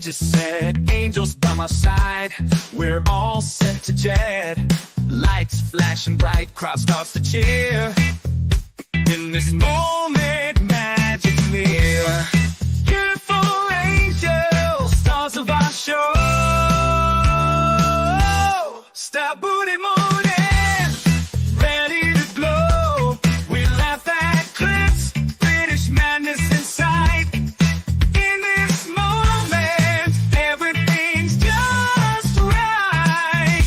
is set, angels by my side. We're all set to jet. Lights flashing bright, crowd starts to cheer. In this moment, magic's near. Beautiful angels, stars of our show. Stabuday morning, ready to glow. We laugh at clips, British madness inside. In this moment, everything's just right.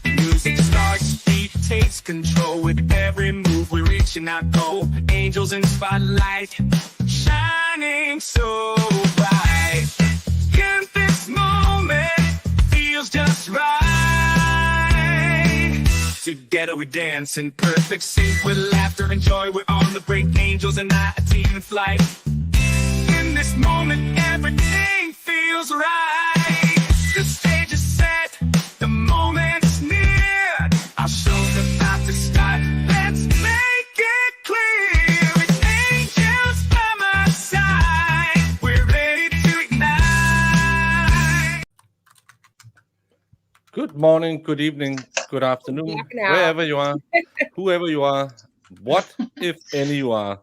Music starts, beat takes control. With every move, we're reaching out goal. Angels in spotlight, shining so bright. In this moment, feels just right. Together we dance in perfect sync with laughter and joy. We're on the break, angels and I, a team in flight. In this moment, everything feels right. The stage is set, the moment's near. Our show's about to start. Let's make it clear. With angels by my side, we're ready to ignite. Good morning, good evening, good afternoon, wherever you are, whoever you are, what, if any, you are.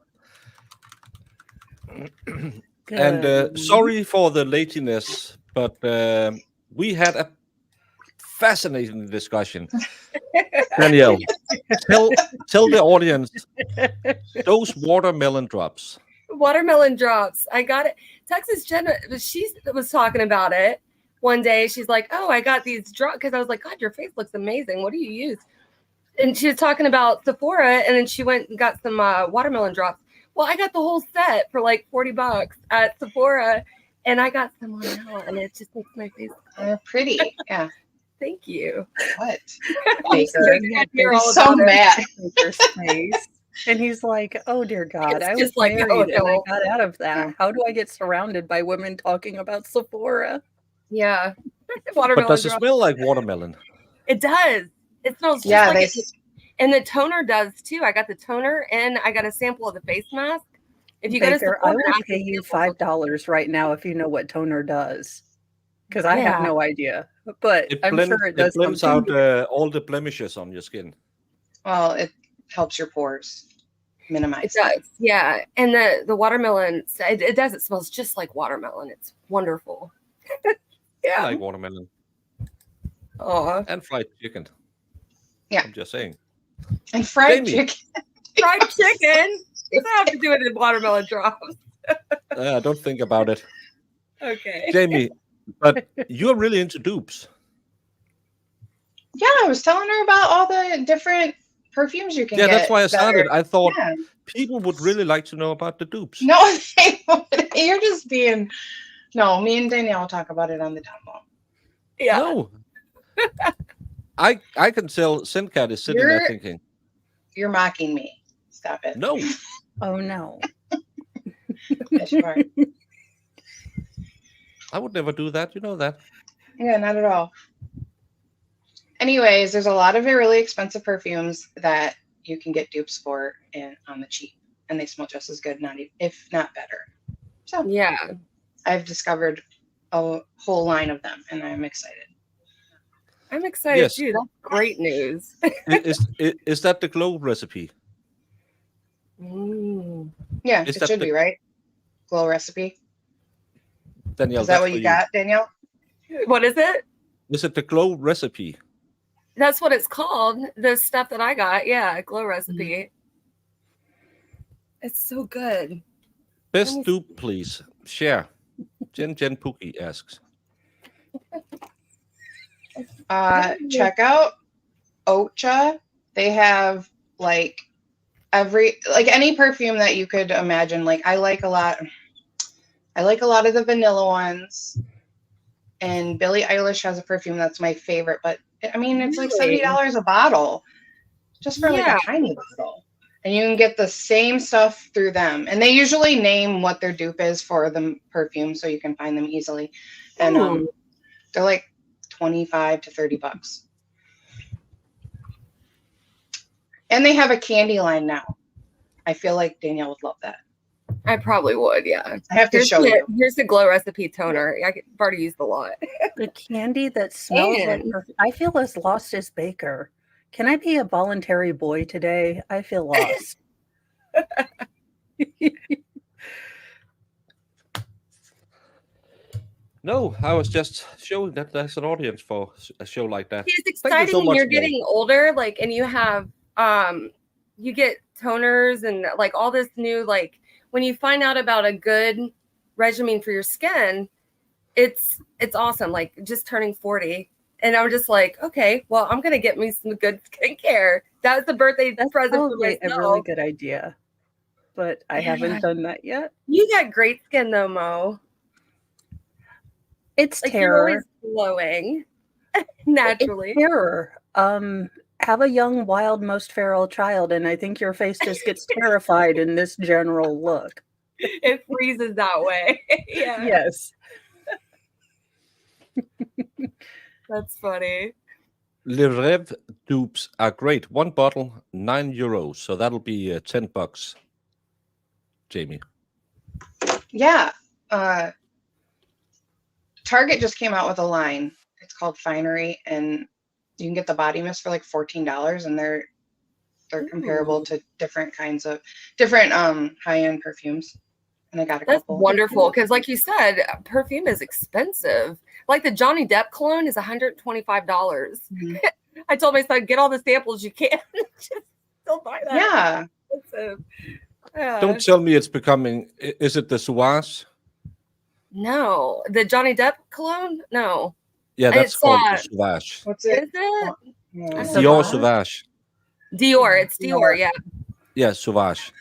And sorry for the laziness, but we had a fascinating discussion. Danielle, tell the audience those watermelon drops. Watermelon drops. I got it. Texas Jenna, she was talking about it one day. She's like, "Oh, I got these drops," because I was like, "God, your face looks amazing. What do you use?" And she was talking about Sephora, and then she went and got some watermelon drops. Well, I got the whole set for like $40 at Sephora, and I got some on now, and it just makes my face. They're pretty. Yeah. Thank you. What? You're all so about it. mad. Baker's face. And he's like, "Oh dear God, It's I just was like, married oh, and I no. got out of that. How do I get surrounded by women talking about Sephora?" Yeah. But Watermelon does it drops. smell like watermelon? It does. It smells just Yeah, like it. And the toner does too. I got the toner and I got a sample of the face mask. If you go to Baker, Sephora, I will ask pay for you samples. $5 right now if you know what toner does, because I Yeah. have no idea. But I'm sure it does blends something. out all the blemishes on your skin. Well, it helps your pores minimize. It does. Yeah. And the watermelon, it does. It smells just like watermelon. It's wonderful. I Yeah. like watermelon Aw. and fried chicken. Yeah. I'm just saying. And fried Jamie. chicken. Fried chicken. What does that have to do with the watermelon drops? Don't think about it. Okay. Jamie, but you're really into dupes. Yeah, I was telling her about all the different perfumes you can Yeah, get. that's why I started. I thought Yeah. people would really like to know about the dupes. No, they wouldn't. You're just being. No, me and Danielle will talk about it on the download. Yeah. No. I can tell Sincat is sitting there thinking, You're mocking me. Stop it. no. Oh no. Yes, you are. I would never do that. You know that. Yeah, not at all. Anyways, there's a lot of really expensive perfumes that you can get dupes for on the cheap, and they smell just as good, if not better. So Yeah. I've discovered a whole line of them, and I'm excited. I'm excited Yes. too. That's great news. Is that the glow recipe? Yeah, Is it that should the- be, right? Glow recipe. Danielle, Is that that's what for you got, Danielle? What is it? Is it the glow recipe? That's what it's called. The stuff that I got. Yeah. Glow recipe. It's so good. Best dupe, please. Share. Jen Pookie asks. Check out Ocha. They have any perfume that you could imagine. Like I like a lot of the vanilla ones. And Billie Eilish has a perfume that's my favorite, but I mean it's like $70 a bottle. Just for like a tiny bottle. And you can get the same stuff through them. And they usually name what their dupe is for the perfume so you can find them easily. And they're like $25 to $30. And they have a candy line now. I feel like Danielle would love that. I probably would, yeah. I have to show you. Here's the Glow Recipe toner. I've already used a lot. The candy that smells like perfume. I feel as lost as Baker. Can I be a voluntary boy today? I feel lost. No, I was just showing that there's an audience for a show like that. It's exciting when you're getting older, like, and you have, you get toners and like all this new, like, when you find out about a good regimen for your skin, it's awesome. Like just turning 40, and I'm just like, okay, well, I'm gonna get me some good skincare. That was the birthday present for myself. A really good idea, but I haven't done that yet. You got great skin though, Mo. It's like terror. You're always glowing naturally. It's terror. Have a young, wild, most feral child, and I think your face just gets terrified in this general look. It freezes that way. Yeah. Yes. That's funny. Le Rêve dupes are great. One bottle, €9. So that'll be $10, Jamie. Yeah. Target just came out with a line. It's called Finery, and you can get the body mist for like $14, and they're comparable to different kinds of high-end perfumes. And I got a couple. That's wonderful, because like you said, perfume is expensive. Like the Johnny Depp cologne is $125. Mm-hmm. I told my son, get all the samples you can. Just don't buy that. Yeah. Don't tell me it's becoming. Is it the Sauvage? No, the Johnny Depp cologne. No. Yeah, that's called the Sauvage. What's it? Is it? Dior Sauvage. Dior. It's Dior. Yeah. Yeah, Sauvage.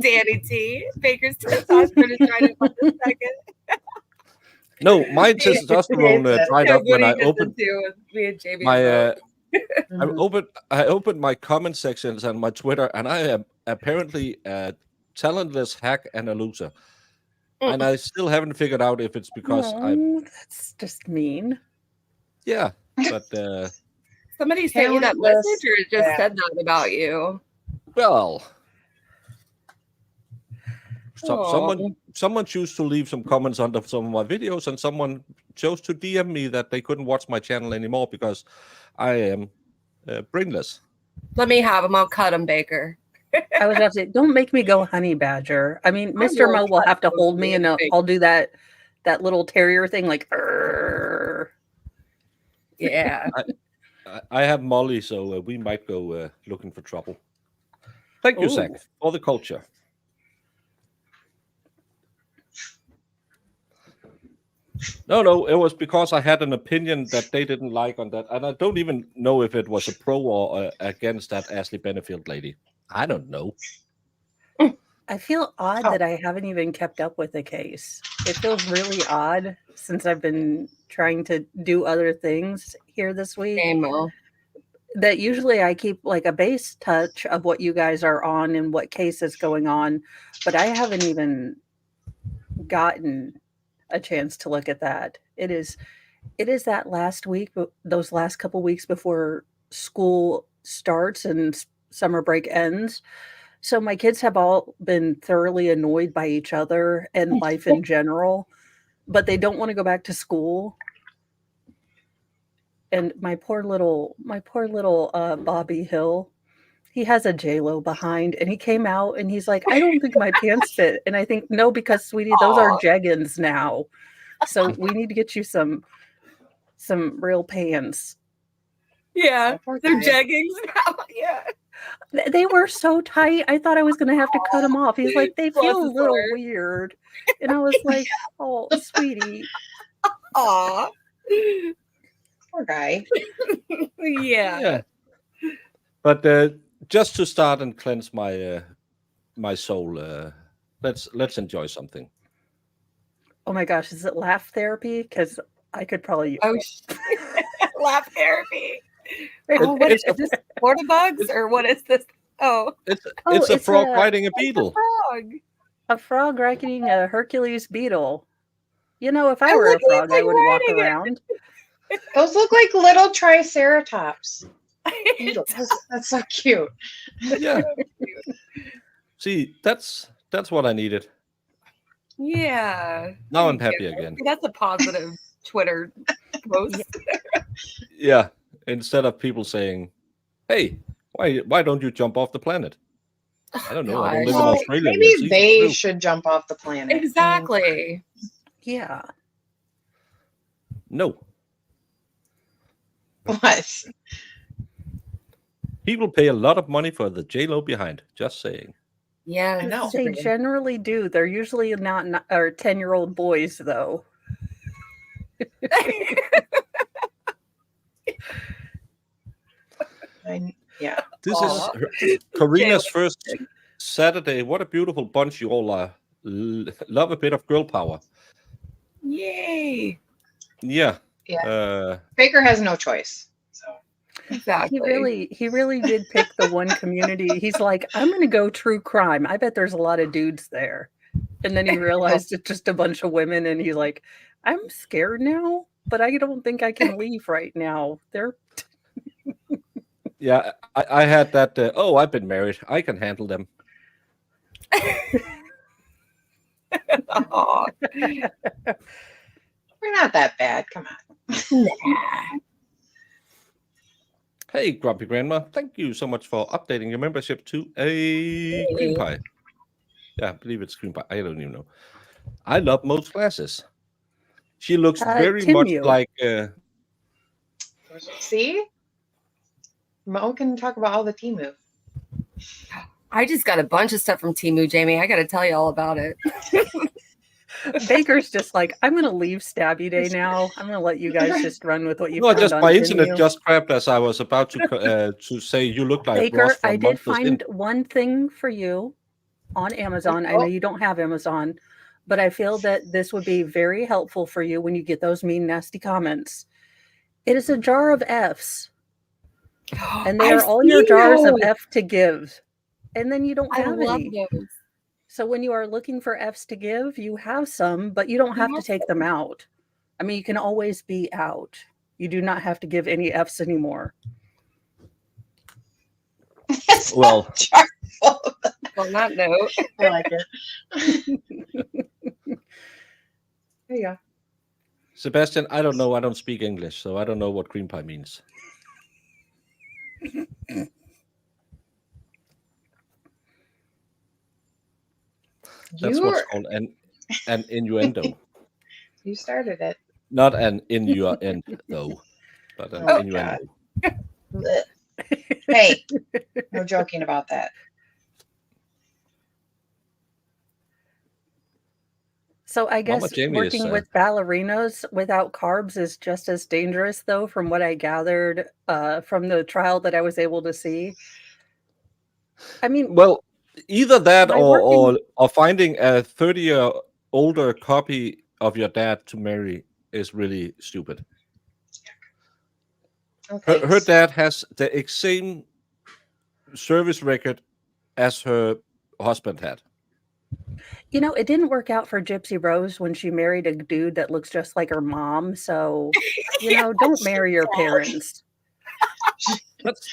Danny T. Baker's testosterone is trying to find a second. No, my testosterone dried up when I opened my. I opened my comment sections and my Twitter, and I am apparently a talentless hack and a loser. And I still haven't figured out if it's because that's just mean. Yeah, but somebody sent you that message, or it just said that about you? Well, someone chose to leave some comments under some of my videos, and someone chose to DM me that they couldn't watch my channel anymore because I am brainless. Let me have them. I'll cut them, Baker. I was about to say, don't make me go honey badger. I mean, Mr. Mo will have to hold me, and I'll do that little terrier thing, like. Yeah. I have Molly, so we might go looking for trouble. Thank you, Zach, for the culture. No, it was because I had an opinion that they didn't like on that, and I don't even know if it was a pro or against that Ashley Benefield lady. I don't know. I feel odd that I haven't even kept up with the case. It feels really odd since I've been trying to do other things here this week. That usually I keep like a base touch of what you guys are on and what case is going on, but I haven't even gotten a chance to look at that. It is that last week, those last couple weeks before school starts and summer break ends. So my kids have all been thoroughly annoyed by each other and life in general, but they don't want to go back to school. And my poor little Bobby Hill, he has a J-Lo behind, and he came out and he's like, I don't think my pants fit. And I think, no, because sweetie, those are jeggings now. So we need to get you some real pants. Yeah, they're jeggings now. Yeah. They were so tight. I thought I was going to have to cut them off. He's like, they feel a little weird. And I was like, oh, sweetie. Aw. Poor guy. Yeah. But just to start and cleanse my my soul, let's enjoy something. Oh my gosh, is it laugh therapy? Because I could probably laugh therapy. What is this? Florida bugs, or what is this? It's a frog riding a beetle. A frog riding a Hercules beetle. You know, if I were a frog, I would walk around. Those look like little triceratops. That's so cute. Yeah. See, that's That's what I needed. Yeah. Now I'm happy again. That's a positive Twitter post. Yeah. Instead of people saying, "Hey, why don't you jump off the planet?" I don't know. I don't live in Australia. Maybe they should jump off the planet. Exactly. Yeah. No. What? People pay a lot of money for the J-Lo behind. Just saying. Yeah, I know. They generally do. They're usually not 10-year-old boys, though. Yeah. This is Karina's first Saturday. What a beautiful bunch you all are. Love a bit of girl power. Yay. Yeah. Baker has no choice. So exactly. He really did pick the one community. He's like, I'm going to go true crime. I bet there's a lot of dudes there. And then he realized it's just a bunch of women, and he's like, I'm scared now, but I don't think I can leave right now. They're Yeah, I had that. I've been married. I can handle them. Oh. We're not that bad. Come on. Nah. Hey, Grumpy Grandma, thank you so much for updating your membership to a cream pie. Yeah, I believe it's cream pie. I don't even know. I love most glasses. She looks very much like. See? Mo can talk about all the Temu. I just got a bunch of stuff from Temu, Jamie. I got to tell you all about it. Baker's just like, I'm going to leave Stabuday now. I'm going to let you guys just run with what you. No, just my internet just crapped as I was about to say you look like Baker. Ross from I did find one thing for you on Amazon. I know you don't have Amazon, but I feel that this would be very helpful for you when you get those mean, nasty comments. It is a jar of Fs. And they are all your jars of F to give. And then you don't have any. Those. So when you are looking for Fs to give, you have some, but you don't have to take them out. I mean, you can always be out. You do not have to give any Fs anymore. Well, on that note, I like it. There you go. Sebastian, I don't know. I don't speak English, so I don't know what cream pie means. That's what's called an innuendo. You started it. Not an innuendo, though, but an innuendo. Hey, no joking about that. So I guess working with ballerinas without carbs is just as dangerous, though, from what I gathered from the trial that I was able to see. I mean, well, either that or finding a 30-year older copy of your dad to marry is really stupid. Okay. Her dad has the same service record as her husband had. You know, it didn't work out for Gypsy Rose when she married a dude that looks just like her mom. So, you know, don't marry your parents. That's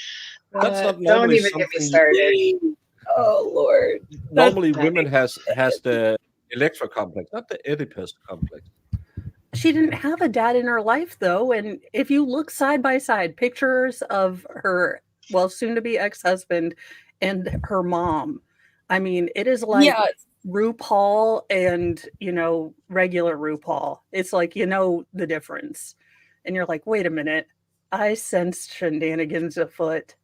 not don't even get me started. Oh Lord! Normally, women has the Electra complex, not the Oedipus complex. She didn't have a dad in her life, though, and if you look side by side, pictures of her, well, soon-to-be ex-husband and her mom. I mean, it is like RuPaul and, you know, regular RuPaul. It's like, you know, the difference. And you're like, wait a minute. I sensed shenanigans afoot.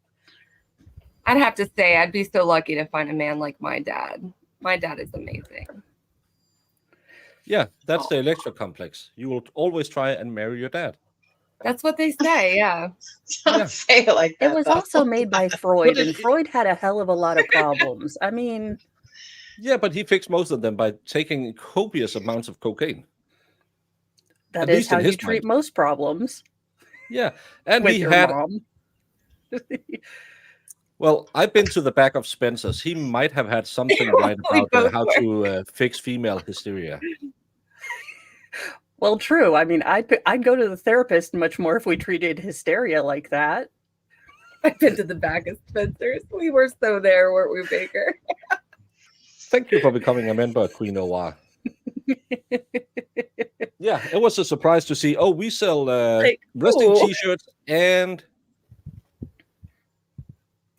I'd have to say I'd be so lucky to find a man like my dad. My dad is amazing. Yeah, that's the Electra complex. You will always try and marry your dad. That's what they say, yeah. Don't say it like that. It was also made by Freud, and Freud had a hell of a lot of problems. I mean... Yeah, but he fixed most of them by taking copious amounts of cocaine. That is how you treat most problems. Yeah, and he had... mom. Well, I've been to the back of Spencer's. He might have had something right about how to fix female hysteria. Well, true. I mean, I'd go to the therapist much more if we treated hysteria like that. I've been to the back of Spencer's. We were so there, weren't we, Baker? Thank you for becoming a member of Queen OR. Yeah, it was a surprise to see. Oh, we sell wrestling T-shirts and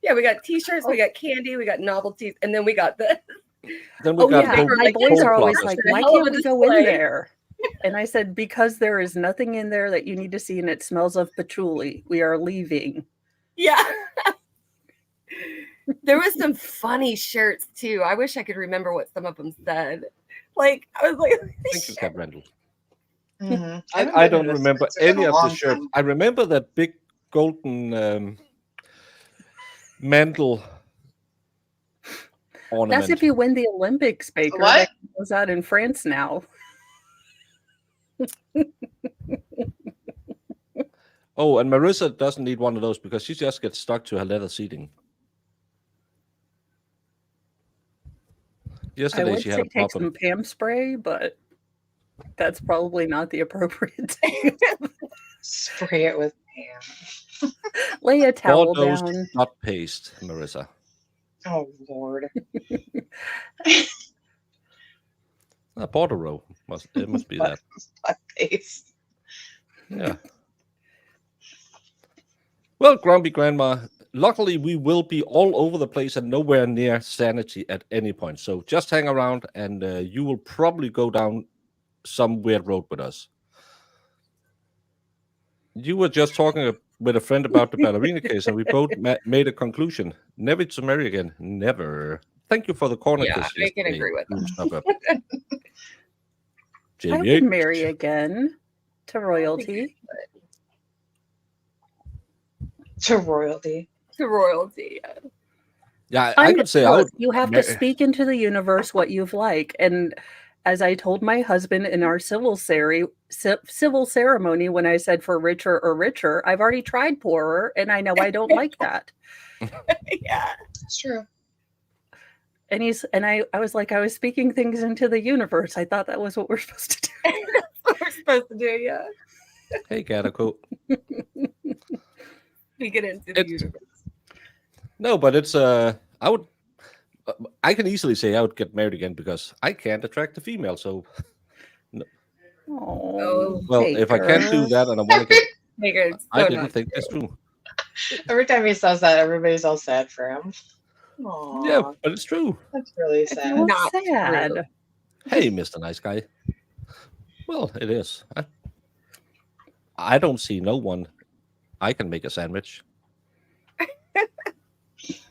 yeah, we got T-shirts, we got candy, we got novelties, and then we got the. Then we got my boys are always like, "Why can't we go in there?" And I said, "Because there is nothing in there that you need to see, and it smells of patchouli. We are leaving." Yeah. There was some funny shirts too. I wish I could remember what some of them said. Like I was like, thank you, Cat Randall. Mm-hmm. I don't remember any of the shirts. I remember that big golden mantle ornament. That's if you win the Olympics, Baker. What? That goes out in France now. Oh, and Marissa doesn't need one of those because she just gets stuck to her leather seating. Yesterday she had a problem. Take some Pam spray, but that's probably not the appropriate thing. Spray it with Pam. Lay a towel down. Not paste, Marissa. Oh Lord. Bordereau it must be that. Butt paste. Yeah. Well, Grumpy Grandma, luckily we will be all over the place and nowhere near sanity at any point. So just hang around and you will probably go down some weird road with us. You were just talking with a friend about the ballerina case and we both made a conclusion. Never to marry again. Never. Thank you for the corner. Yeah, I can agree with that. I would marry again to royalty. To royalty. To royalty. Yeah, I could say I would. You have to speak into the universe what you've like. And as I told my husband in our civil ceremony, when I said for richer or richer, I've already tried poorer, and I know I don't like that. Yeah, it's true. And I was like, I was speaking things into the universe. I thought that was what we're supposed to do. That's what we're supposed to do, yeah. Hey, Gatako. We get into the universe. No, but it's I can easily say I would get married again because I can't attract a female. So, no. Oh, well, if I can't do that and I want to get, I didn't think that's true. Every time he says that, everybody's all sad for him. Aww. Yeah, but it's true. That's really sad. Not sad. True. Hey, Mr. Nice Guy. Well, it is. I don't see no one. I can make a sandwich.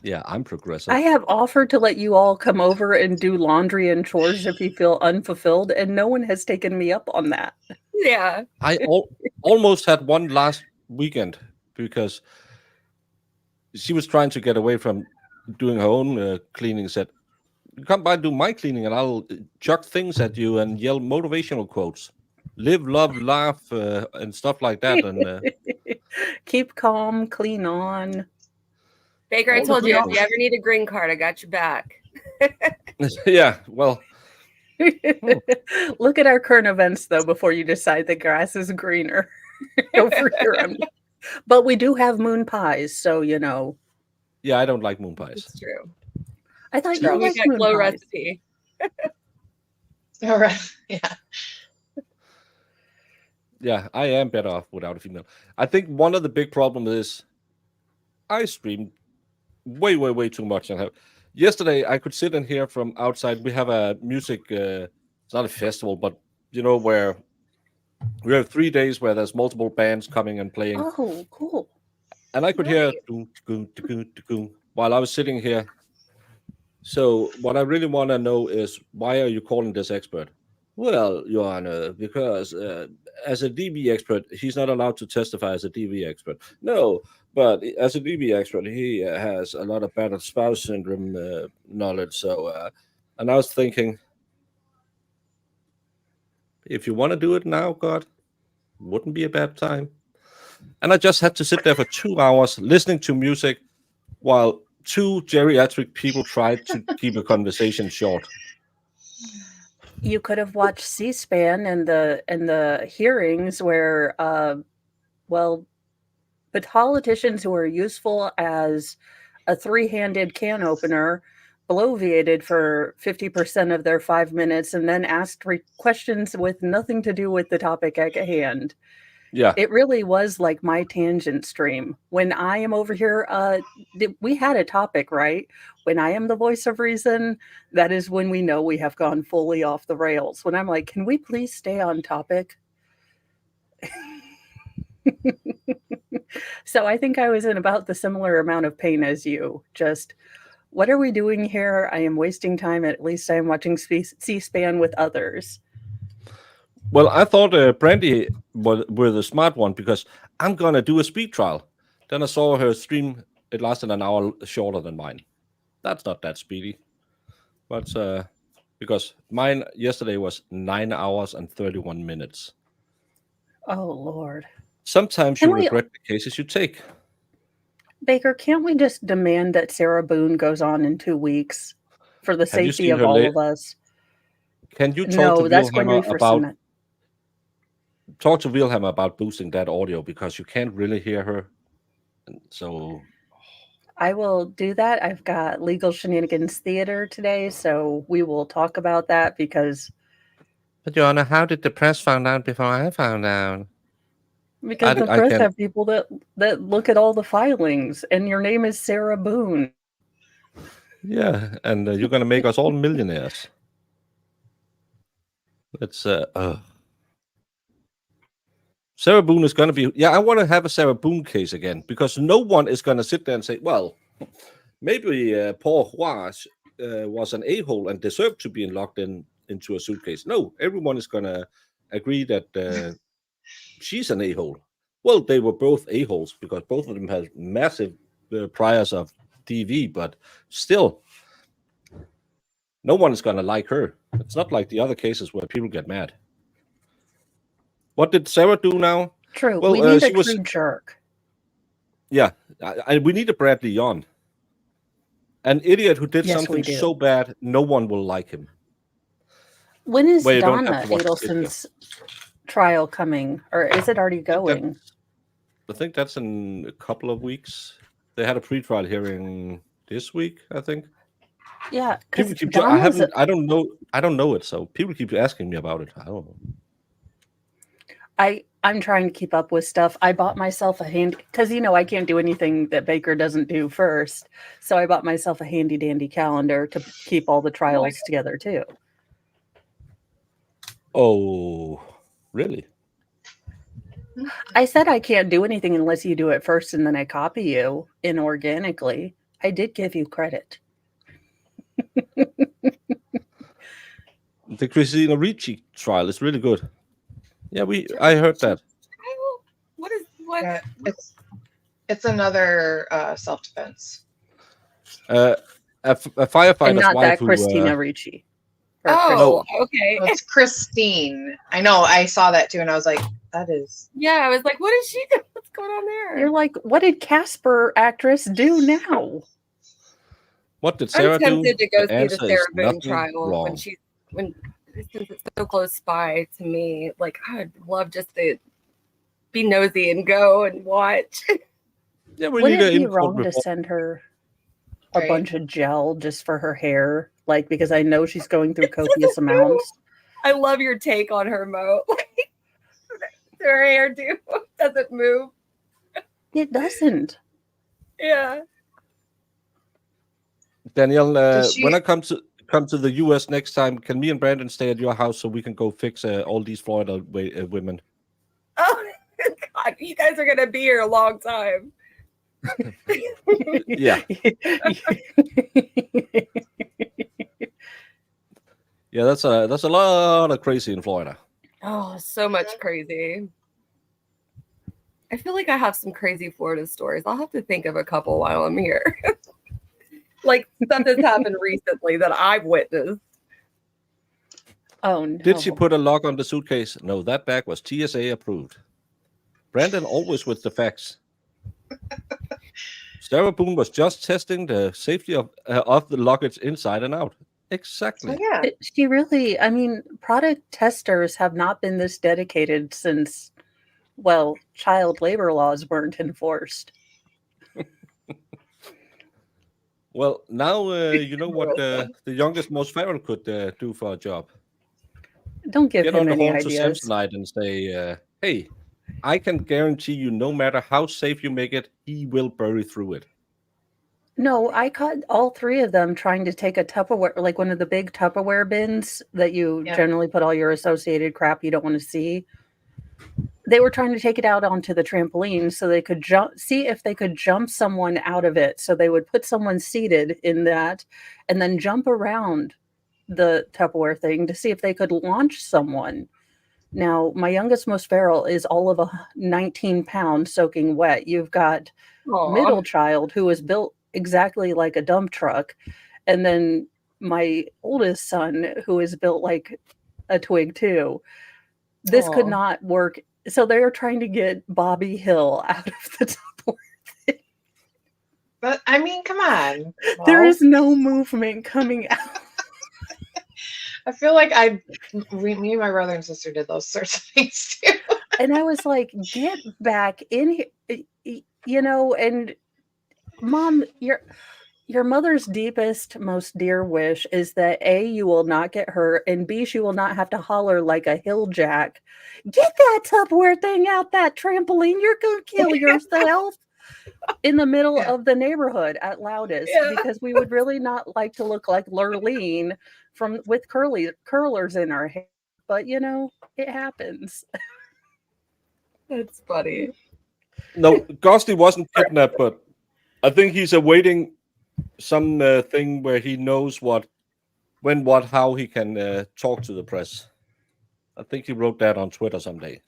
Yeah, I'm progressive. I have offered to let you all come over and do laundry and chores if you feel unfulfilled, and no one has taken me up on that. Yeah. I almost had one last weekend because she was trying to get away from doing her own cleaning. Said, come by and do my cleaning and I'll chuck things at you and yell motivational quotes. Live, love, laugh, and stuff like that. And keep calm, clean on. Baker, I told you, if you ever need a green card, I got your back. Yeah, well. Look at our current events, though, before you decide the grass is greener over here. But we do have moon pies, so you know. Yeah, I don't like moon pies. It's true. I thought you liked moon low pies. recipe. All right. Yeah. Yeah, I am better off without a female. I think one of the big problems is I stream way too much. Yesterday, I could sit in here from outside. We have a music, it's not a festival, but you know, where we have 3 days where there's multiple bands coming and playing. Oh, cool. And I could hear while I was sitting here. So what I really want to know is, why are you calling this expert? Well, Your Honor, because as a DB expert, he's not allowed to testify as a DB expert. No, but as a DB expert, he has a lot of battered spouse syndrome knowledge. So, and I was thinking, if you want to do it now, God, wouldn't be a bad time. And I just had to sit there for 2 hours listening to music while two geriatric people tried to keep a conversation short. You could have watched C-SPAN and the hearings where, the politicians who are useful as a three-handed can opener bloviated for 50% of their 5 minutes and then asked questions with nothing to do with the topic at hand. Yeah. It really was like my tangent stream. When I am over here, we had a topic, right? When I am the voice of reason, that is when we know we have gone fully off the rails. When I'm like, can we please stay on topic? So I think I was in about the similar amount of pain as you. Just, what are we doing here? I am wasting time. At least I am watching C-SPAN with others. Well, I thought Brandy were the smart one because I'm going to do a speed trial. Then I saw her stream. It lasted an hour shorter than mine. That's not that speedy. But because mine yesterday was 9 hours and 31 minutes. Oh, Lord. Sometimes you regret the cases you take. Baker, can't we just demand that Sarah Boone goes on in 2 weeks for the safety of all of us? Can you talk No, to that's going to be for about talk to Wilhelm about boosting that audio because you can't really hear her. So I will do that. I've got Legal Shenanigans Theater today, so we will talk about that because. But Joanna, how did the press find out before I found out? Because the press have people that look at all the filings, and your name is Sarah Boone. Yeah, and you're going to make us all millionaires. Let's Sarah Boone is going to be. Yeah, I want to have a Sarah Boone case again because no one is going to sit there and say, well, maybe Paul Hua was an a-hole and deserved to be locked into a suitcase. No, everyone is going to agree that she's an a-hole. Well, they were both a-holes because both of them had massive priors of DV, but still, no one is going to like her. It's not like the other cases where people get mad. What did Sarah do now? True. Well, we need a true jerk. Yeah, we need a Bradley Yon. An idiot who did something so bad, no one will like him. When is Donna Adelson's trial coming? Or is it already going? I think that's in a couple of weeks. They had a pre-trial hearing this week, I think. Yeah, people keep. I don't know it, so people keep asking me about it. I don't know. I'm trying to keep up with stuff. I bought myself a handy because I can't do anything that Baker doesn't do first. So I bought myself a handy dandy calendar to keep all the trials together too. Oh, really? I said I can't do anything unless you do it first and then I copy you inorganically. I did give you credit. The Christina Ricci trial is really good. Yeah, I heard that. Yeah, it's another self-defense. A firefighter's and not wife that Christina Ricci. Oh, okay. It's Christine. I know. I saw that too, and I was like, "That is." Yeah, I was like, "What is she? What's going on there?" You're like, "What did Casper actress do now?" What did Sarah do? I'm tempted to go see the Sarah Boone trial since it's so close by to me. Like, I'd love just to be nosy and go and watch. Yeah, would it be wrong to send her a bunch of gel just for her hair? Like, because I know she's going through copious amounts. I love your take on her, Mo. Her hair doesn't move. It doesn't. Yeah. Danielle, when I come to the US next time, can me and Brandon stay at your house so we can go fix all these Florida women? Oh God, you guys are gonna be here a long time. Yeah. Yeah, that's a lot of crazy in Florida. Oh, so much crazy. I feel like I have some crazy Florida stories. I'll have to think of a couple while I'm here. Like stuff that's happened recently that I've witnessed. Oh no. Did she put a lock on the suitcase? No, that bag was TSA approved. Brandon always with the facts. Sarah Boone was just testing the safety of the luggage inside and out. Exactly. Oh, yeah. She really, product testers have not been this dedicated since, child labor laws weren't enforced. Well, now you know what the youngest, most feral could do for a job. Don't give Get him on the any horn to ideas. Samsonite and say, "Hey, I can guarantee you, no matter how safe you make it, he will bury through it." No, I caught all three of them trying to take a Tupperware, like one of the big Tupperware bins that you generally put all your associated crap you don't want to see. They were trying to take it out onto the trampoline so they could see if they could jump someone out of it. So they would put someone seated in that and then jump around the Tupperware thing to see if they could launch someone. Now, my youngest, most feral is all of 19 pounds soaking wet. You've got middle child who is built exactly like a dump truck. And then my oldest son who is built like a twig too. This could not work. So they are trying to get Bobby Hill out of the Tupperware thing. But I mean, come on. There is no movement coming out. I feel like me and my brother and sister did those sorts of things too. And I was like, get back in here, you know, and Mom, your mother's deepest, most dear wish is that A, you will not get hurt, and B, she will not have to holler like a hill jack. Get that Tupperware thing out that trampoline. You're going to kill yourself in the middle of the neighborhood at loudest because we would really not like to look like Lurleen with curlers in our hair. But, you know, it happens. That's funny. No, Ghosty wasn't kidnapped, but I think he's awaiting some thing where he knows how he can talk to the press. I think he wrote that on Twitter someday.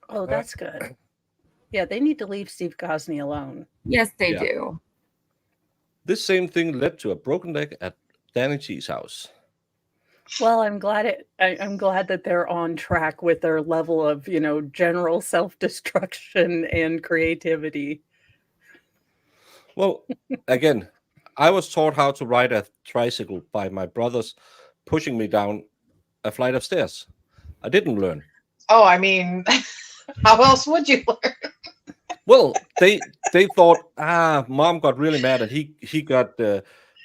Oh, that's good. Yeah, they need to leave Steve Gosney alone. Yes, they do. This same thing led to a broken leg at Danny G's house. Well, I'm glad that they're on track with their level of, you know, general self-destruction and creativity. Well, again, I was taught how to ride a tricycle by my brothers pushing me down a flight of stairs. I didn't learn. Oh, I mean, how else would you learn? Well, they thought, Mom got really mad, and he got. I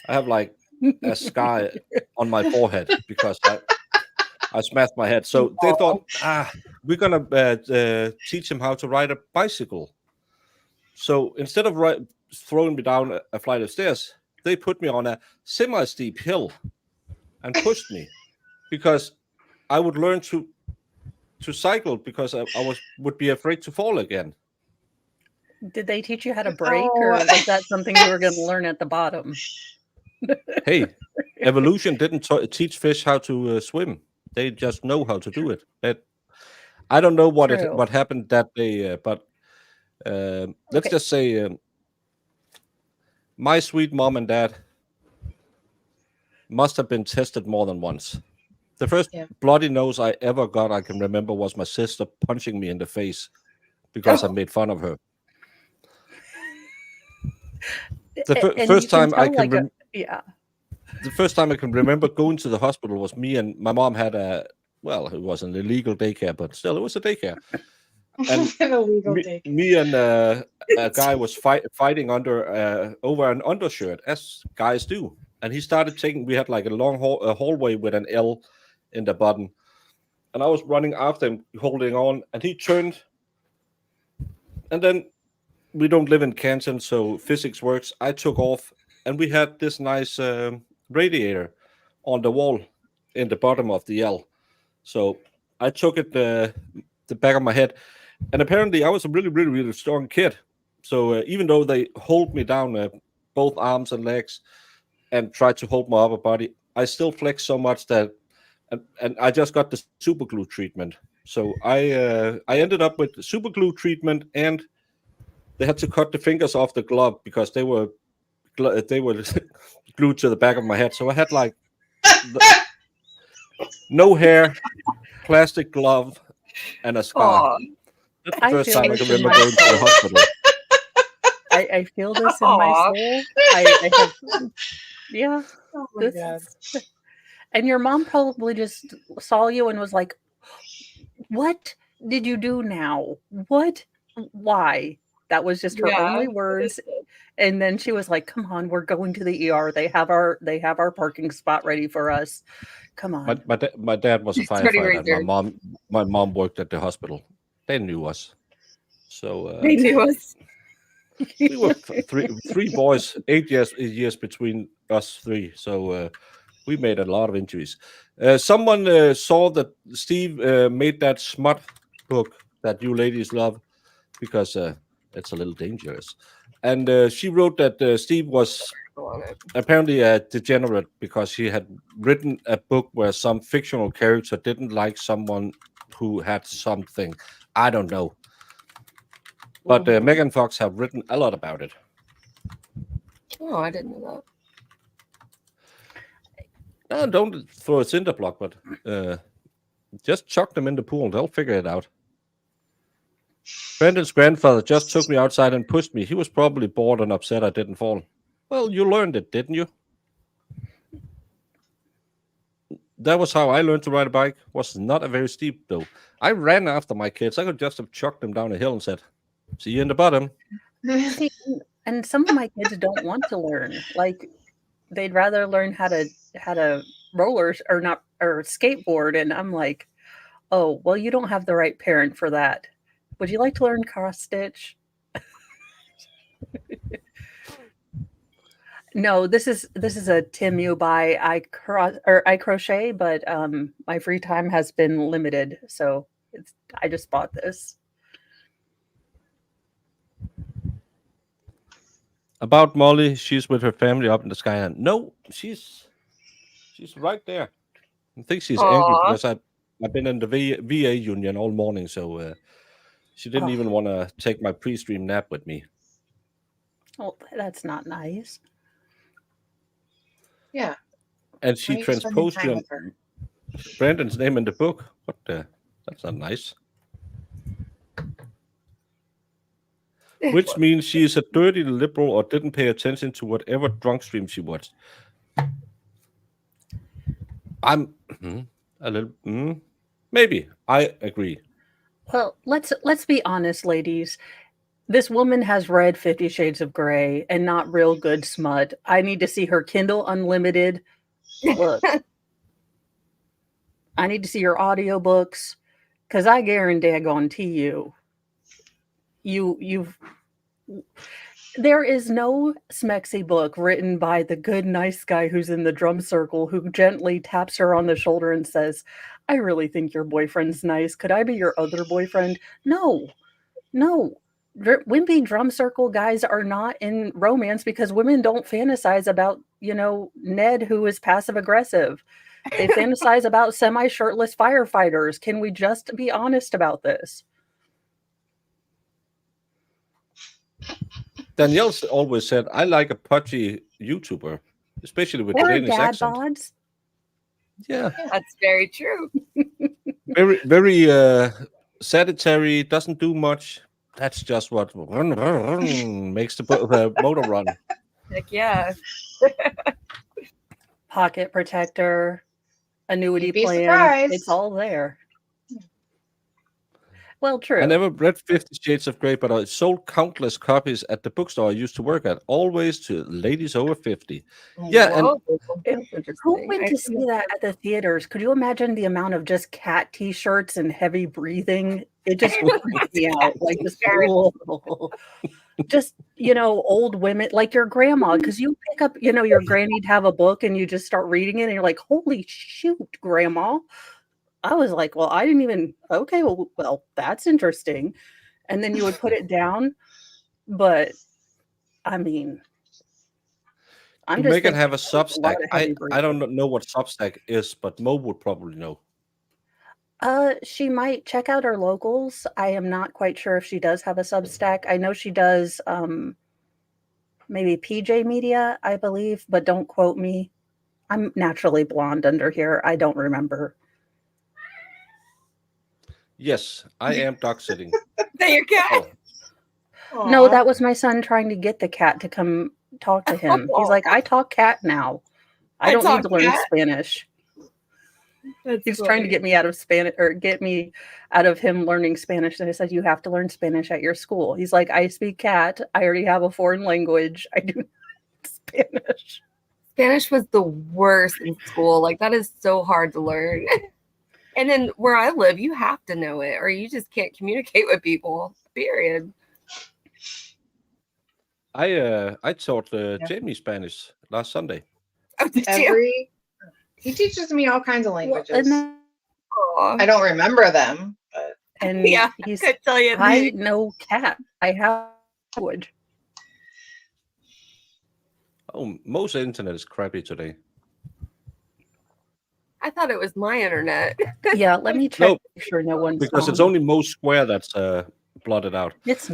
have like a scar on my forehead because I smashed my head. So they thought, we're gonna teach him how to ride a bicycle. So instead of throwing me down a flight of stairs, they put me on a semi-steep hill and pushed me because I would learn to cycle because I would be afraid to fall again. Did they teach you how to brake, or was that something you were going to learn at the bottom? Hey, evolution didn't teach fish how to swim. They just know how to do it. I don't know what happened that day, but let's just say my sweet mom and dad must have been tested more than once. The first bloody nose I ever got, I can remember, was my sister punching me in the face because I made fun of her. The first time I can the first time I can remember going to the hospital was me and my mom had it was an illegal daycare, but still it was a daycare. And me and a guy was fighting over an undershirt, as guys do. And he started we had like a long hallway with an L in the bottom. And I was running after him, holding on, and he turned. And then we don't live in Canton, so physics works. I took off, and we had this nice radiator on the wall in the bottom of the L. So I took it the back of my head. And apparently I was a really, really, really strong kid. So even though they hold me down both arms and legs and tried to hold my upper body, I still flexed so much that, and I just got the super glue treatment. So I ended up with the super glue treatment, and they had to cut the fingers off the glove because they were glued to the back of my head. So I had like no hair, plastic glove, and a scar. That's the first time I can remember going to the hospital. I feel this in my soul. I have, yeah. Oh my God. And your mom probably just saw you and was like, "What did you do now? What? Why?" That was just her only words. And then she was like, "Come on, we're going to the ER. They have our parking spot ready for us. Come on." My dad was a firefighter. And my mom worked at the hospital. They knew us. So they knew us. We were three boys, 8 years between us three. So we made a lot of injuries. Someone saw that Steve made that smut book that you ladies love because it's a little dangerous. And she wrote that Steve was apparently a degenerate because he had written a book where some fictional character didn't like someone who had something. I don't know. But Megan Fox have written a lot about it. Oh, I didn't know that. No, don't throw a cinder block, but just chuck them in the pool. They'll figure it out. Brendan's grandfather just took me outside and pushed me. He was probably bored and upset I didn't fall. Well, you learned it, didn't you? That was how I learned to ride a bike. Was not a very steep, though. I ran after my kids. I could just have chucked them down a hill and said, "See you in the bottom." See, and some of my kids don't want to learn. Like, they'd rather learn how to rollers or skateboard. And I'm like, oh, well, you don't have the right parent for that. Would you like to learn cross stitch? No, this is a Tim you buy. I crochet, but my free time has been limited, so I just bought this. About Molly, she's with her family up in the sky. And no, she's right there. I think she's angry because I've been in the VA union all morning, so she didn't even want to take my pre-stream nap with me. Oh, that's not nice. Yeah. And she transposed Brandon's name in the book. But that's not nice. Which means she is a dirty liberal or didn't pay attention to whatever drunk stream she watched. I'm a little maybe. I agree. Well, let's be honest, ladies. This woman has read 50 Shades of Grey and not real good smut. I need to see her Kindle Unlimited. Look. I need to see your audiobooks, because I guarantee there is no smexy book written by the good, nice guy who's in the drum circle who gently taps her on the shoulder and says, "I really think your boyfriend's nice. Could I be your other boyfriend?" No. Wimpy drum circle guys are not in romance because women don't fantasize about, Ned who is passive aggressive. They fantasize about semi-shirtless firefighters. Can we just be honest about this? Danielle's always said, I like a pudgy YouTuber, especially with Danish accent. Bods. Yeah. That's very true. Very, very sedentary, doesn't do much. That's just what makes the motor run. Heck yeah. Pocket protector, annuity plan. Surprised. It's all there. Well, true. I never read 50 Shades of Grey, but I sold countless copies at the bookstore I used to work at, always to ladies over 50. Yeah, Whoa. And who went to see that at the theaters? Could you imagine the amount of just cat T-shirts and heavy breathing? It just freaked me out. Like this just, old women, like your grandma, because you pick up, your granny'd have a book and you just start reading it and you're like, holy shoot, grandma. I was like, well, I didn't even, okay, well, that's interesting. And then you would put it down. But I mean, I'm just Megan have a Substack. I don't know what Substack is, but Mo would probably know. She might check out her locals. I am not quite sure if she does have a Substack. I know she does maybe PJ Media, I believe, but don't quote me. I'm naturally blonde under here. I don't remember. Yes, I am dog sitting. That your cat? Oh. No, that was my son trying to get the cat to come talk to him. He's like, I talk cat now. I don't need to learn Spanish. He's trying to get me out of Spanish, or get me out of him learning Spanish. And I said, you have to learn Spanish at your school. He's like, I speak cat. I already have a foreign language. I do Spanish. Spanish was the worst in school. Like, that is so hard to learn. And then where I live, you have to know it, or you just can't communicate with people. Period. I taught Jamie Spanish last Sunday. Oh, did you? He teaches me all kinds of languages. Well, and then, I don't remember them, but and yeah, he's, I could tell you. I know cat. I have language. Oh, most internet is crappy today. I thought it was my internet. Yeah, let me check. Make sure no one's because it's only Mo Square that's blotted out. It's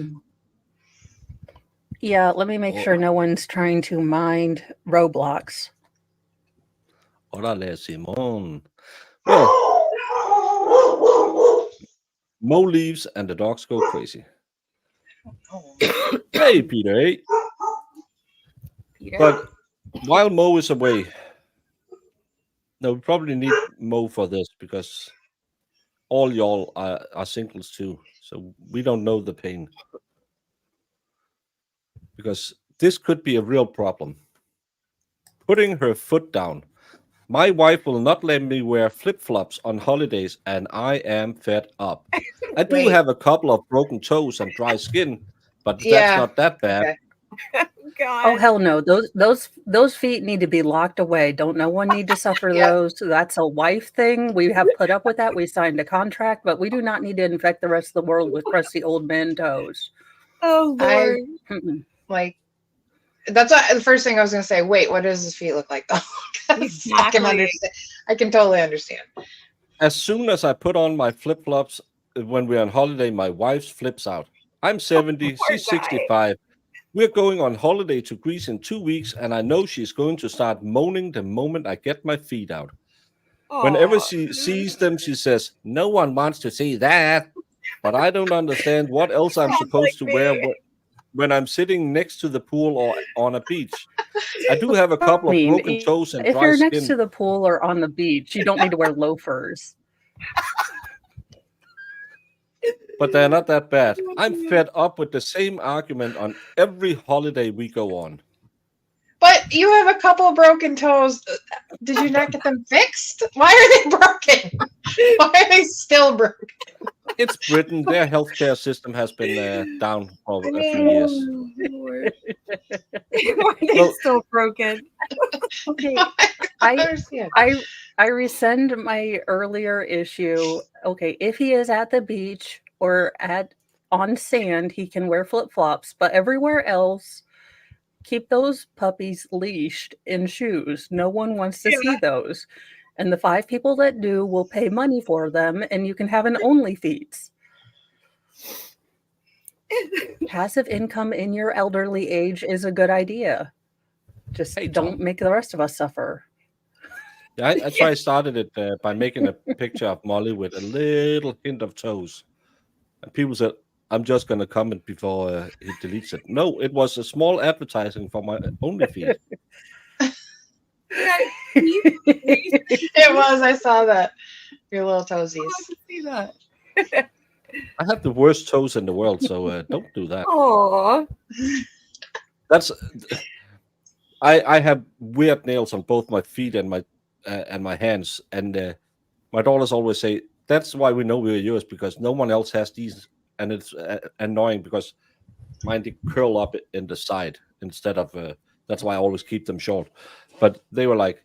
yeah. Let me make sure no one's trying to mind Roblox. Órale, Simón. Well, Mo leaves and the dogs go crazy. Hey, Peter. Hey. Peter. But while Mo is away, no, we probably need Mo for this because all y'all are singles too. So we don't know the pain. Because this could be a real problem. Putting her foot down. My wife will not let me wear flip-flops on holidays, and I am fed up. I do have a couple of broken toes and dry skin, but that's not that bad. Okay. God. Oh hell no! Those feet need to be locked away. Don't no one need to suffer those. That's a wife thing. We have put up with that. We signed a contract, but we do not need to infect the rest of the world with crusty old man toes. Oh Lord! Like, that's the first thing I was going to say. Wait, what does his feet look like? Exactly. I can understand. I can totally understand. As soon as I put on my flip-flops when we're on holiday, my wife flips out. I'm 70, she's 65. We're going on holiday to Greece in 2 weeks, and I know she's going to start moaning the moment I get my feet out. Whenever she sees them, she says, "No one wants to see that." But I don't understand what else I'm supposed to wear when I'm sitting next to the pool or on a beach. I do have a couple of broken toes and dry skin. If you're next to the pool or on the beach, you don't need to wear loafers. But they're not that bad. I'm fed up with the same argument on every holiday we go on. But you have a couple of broken toes. Did you not get them fixed? Why are they broken? Why are they still broken? It's Britain. Their healthcare system has been down for a few years. Why are they still broken? Okay, I rescind my earlier issue. Okay, if he is at the beach or on sand, he can wear flip-flops, but everywhere else, keep those puppies leashed in shoes. No one wants to see those. And the 5 people that do will pay money for them, and you can have an OnlyFeeds. Passive income in your elderly age is a good idea. Just don't make the rest of us suffer. Yeah, that's why I started it by making a picture of Molly with a little hint of toes. And people said, I'm just going to comment before he deletes it. No, it was a small advertising for my OnlyFeed. It was. I saw that. Your little toesies. I can see that. I have the worst toes in the world, so don't do that. Aww. That's. I have weird nails on both my feet and my hands, and my daughters always say that's why we know we're yours because no one else has these, and it's annoying because mine they curl up in the side instead of. That's why I always keep them short. But they were like,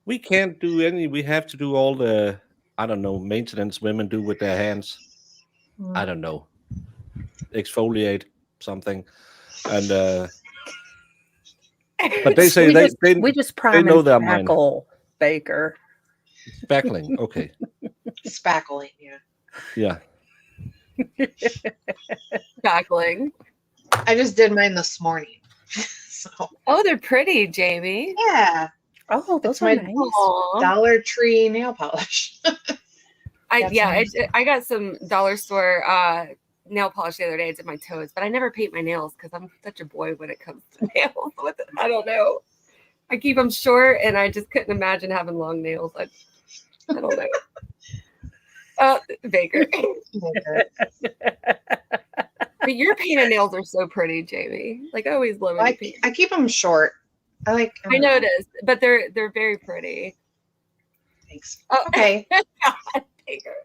we can't do any. We have to do all the, I don't know, maintenance women do with their hands. I don't know, exfoliate something, and but they say we just promise know their mind. Baker. Spackling, okay. Spackling, yeah. Spackling. I just did mine this morning. So. Oh, they're pretty, Jamie. Yeah. Oh, those are nice. Aww. Dollar Tree nail polish. I got some dollar store nail polish the other day. I did my toes, but I never paint my nails because I'm such a boy when it comes to nails. I don't know. I keep them short, and I just couldn't imagine having long nails. I don't know. Oh, Baker. But your painted nails are so pretty, Jamie. Like I always love it. I keep them short. I noticed, but they're very pretty. Thanks. Oh, okay. God, Baker.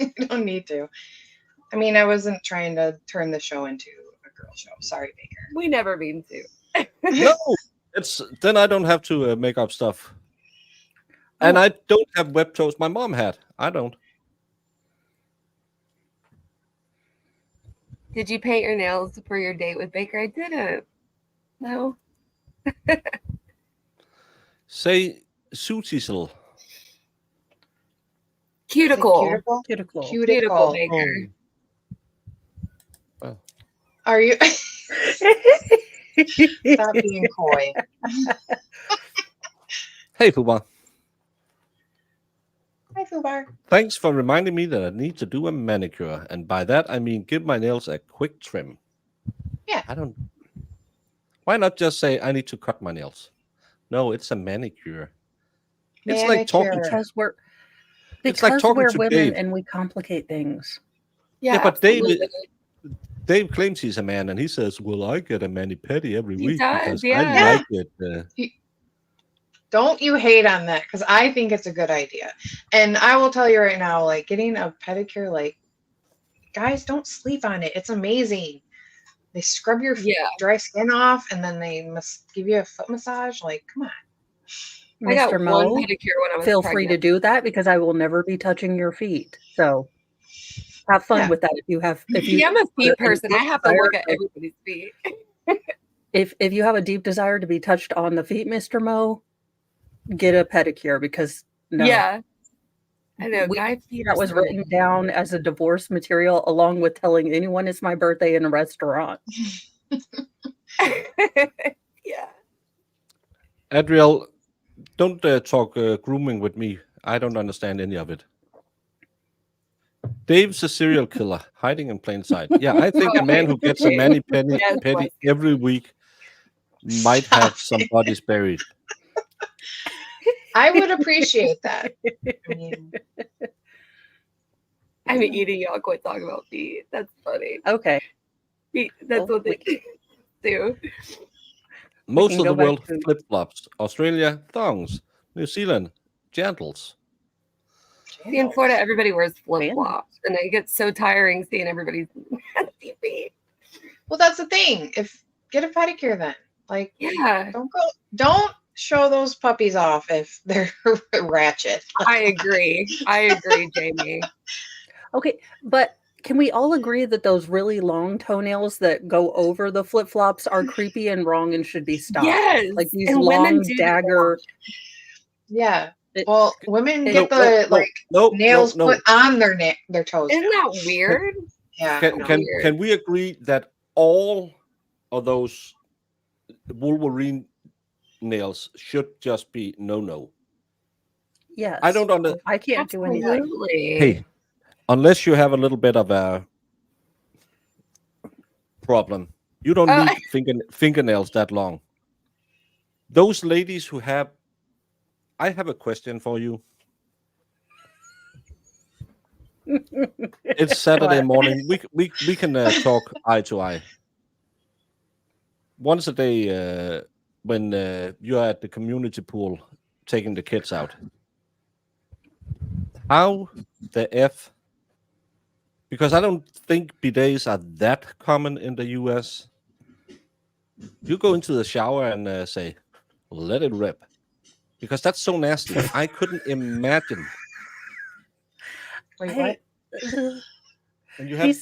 You don't need to. I mean, I wasn't trying to turn the show into a girl show. Sorry, Baker. We never mean to. No, then I don't have to make up stuff. And I don't have web toes. My mom had. I don't. Did you paint your nails for your date with Baker? I didn't. No. Say Sutisel. Cuticle. Cuticle, Baker. Oh. Are you? Stop being coy. Hey, Fubar. Hi, Fubar. Thanks for reminding me that I need to do a manicure. And by that, I mean give my nails a quick trim. Yeah. Why not just say I need to cut my nails? No, it's a manicure. It's Manicure. like talking because talking we're to women Dave. and we complicate things. Yeah, but absolutely. Dave claims he's a man, and he says, "Well, I get a mani-pedi every week does, because I like it." Don't you hate on that? Because I think it's a good idea. And I will tell you right now, like getting a pedicure, like guys, don't sleep on it. It's amazing. They scrub your dry skin off, and then they must give you a foot massage. Like, come on. I got Mr. one Mo, pedicure when I was feel pregnant. free to do that because I will never be touching your feet. So have fun with that. If you I'm a feet person. I have to look at everybody's feet. if you have a deep desire to be touched on the feet, Mr. Mo, get a pedicure because Yeah. I know. Guy feet that was written down as a divorce material along with telling anyone it's my birthday in a restaurant. Yeah. Adriel, don't talk grooming with me. I don't understand any of it. Dave's a serial killer hiding in plain sight. Yeah, I think a man who gets a mani-pedi every week might have some bodies buried. I would appreciate that. I'm eating. Y'all quit talking about feet. That's funny. Okay. That's what they do. Most of the world flip-flops. Australia, thongs. New Zealand, gentles. See, in Florida, everybody wears flip-flops. And it gets so tiring seeing everybody's nasty feet. Well, that's the thing. Get a pedicure then. Like, don't show those puppies off if they're ratchet. I agree, Jamie. Okay, but can we all agree that those really long toenails that go over the flip-flops are creepy and wrong and should be stopped? Yes. Like these long dagger. Yeah. Well, women get nails put on their toes. Isn't that weird? Yeah. Can we agree that all of those Wolverine nails should just be no? Yes. I don't understand. I can't do anything. Hey, unless you have a little bit of a problem, you don't need fingernails that long. Those ladies who have, I have a question for you. It's Saturday morning. We can talk eye to eye. Once a day, when you're at the community pool taking the kids out. How the F? Because I don't think bidets are that common in the US. You go into the shower and say, let it rip. Because that's so nasty. I couldn't imagine. Wait, what? And you have...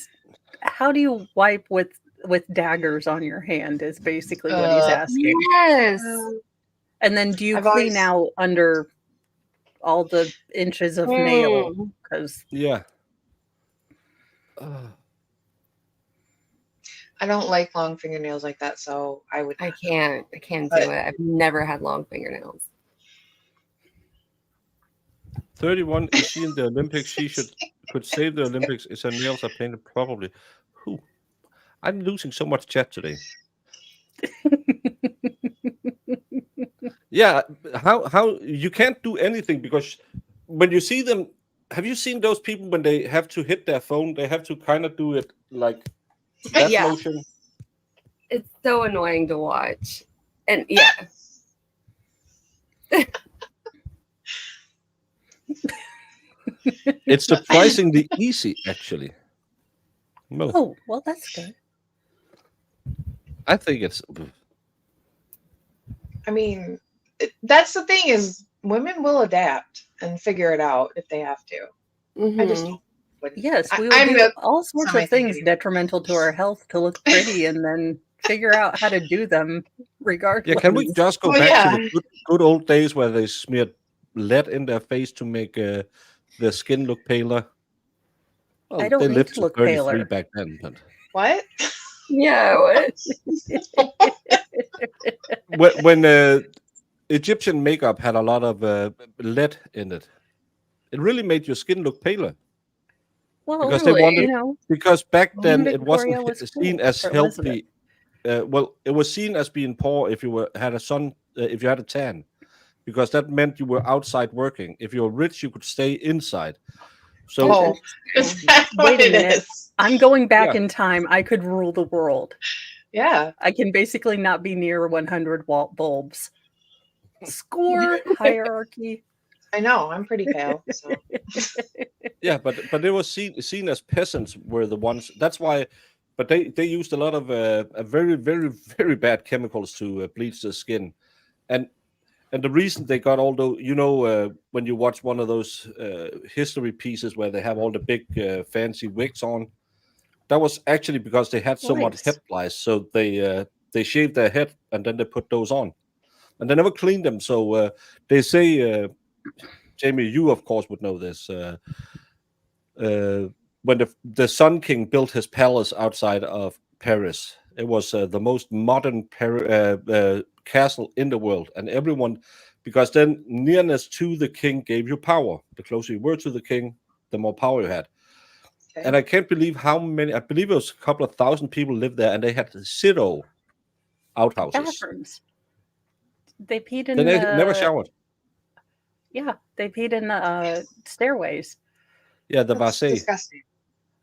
How do you wipe with daggers on your hand is basically what he's asking. Yes. And then do you clean out under all the inches of nail? Because I don't like long fingernails like that, so I can't do it. I've never had long fingernails. 31, is she in the Olympics? She could save the Olympics if her nails are painted properly. Who? I'm losing so much chat today. Yeah, how you can't do anything because when you see them, have you seen those people when they have to hit their phone? They have to kind of do it like that Yeah. motion. It's so annoying to watch. And yeah. It's surprisingly easy, actually. Well, Oh, well, that's good. I think it's. I mean, that's the thing is women will adapt and figure it out if they have to. I just wouldn't. Yes, we will I'm do all sorts of things semi-thinking. detrimental to our health to look pretty and then figure out how to do them regardless. Yeah, can we just go back to the good old days where they smeared lead in their face to make their skin look paler? Well, I don't they need lived to to look 33 paler. back then. But What? Yeah, what? when Egyptian makeup had a lot of lead in it, it really made your skin look paler. Well, Because they wanted, because back then it wasn't Victoria was seen cool as for Elizabeth. healthy. Well, it was seen as being poor if you had a sun, if you had a tan, because that meant you were outside working. If you were rich, you could stay inside. So, is that what Wait a it minute. is? I'm going back in time. I could rule the world. Yeah. I can basically not be near 100 watt bulbs. Score hierarchy. I know. I'm pretty pale. So. yeah, but it was seen as peasants were the ones. That's why. But they used a lot of very, very, very bad chemicals to bleach the skin, and the reason they got all those, when you watch one of those history pieces where they have all the big fancy wigs on, that was actually because they had so much head lice. So they shaved their head and then they put those on, and they never cleaned them. So they say, Jamie, you of course would know this. When the Sun King built his palace outside of Paris, it was the most modern castle in the world, and everyone, because then nearness to the king gave you power. The closer you were to the king, the more power you had. Okay. And I can't believe how many. I believe it was a couple of thousand people lived there, and they had 0 outhouses. Bathrooms. They peed in. They never showered. Yeah, they peed in stairways. Yeah, the That's Vasey. Disgusting.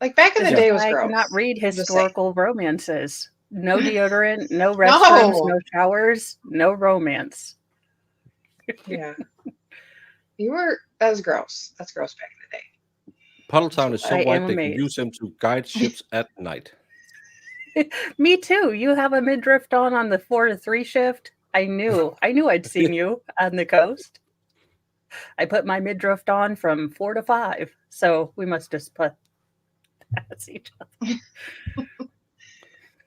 Like back in the day, it was gross. I cannot read historical romances. No deodorant, no restrooms, no showers, no romance. Yeah. That was gross. That's gross back in the day. Puddletown is so white they can use them to guide ships at night. Me too. You have a midriff on the 4 to 3 shift. I knew I'd seen you on the coast. I put my midriff on from 4 to 5. So we must just put that's each other.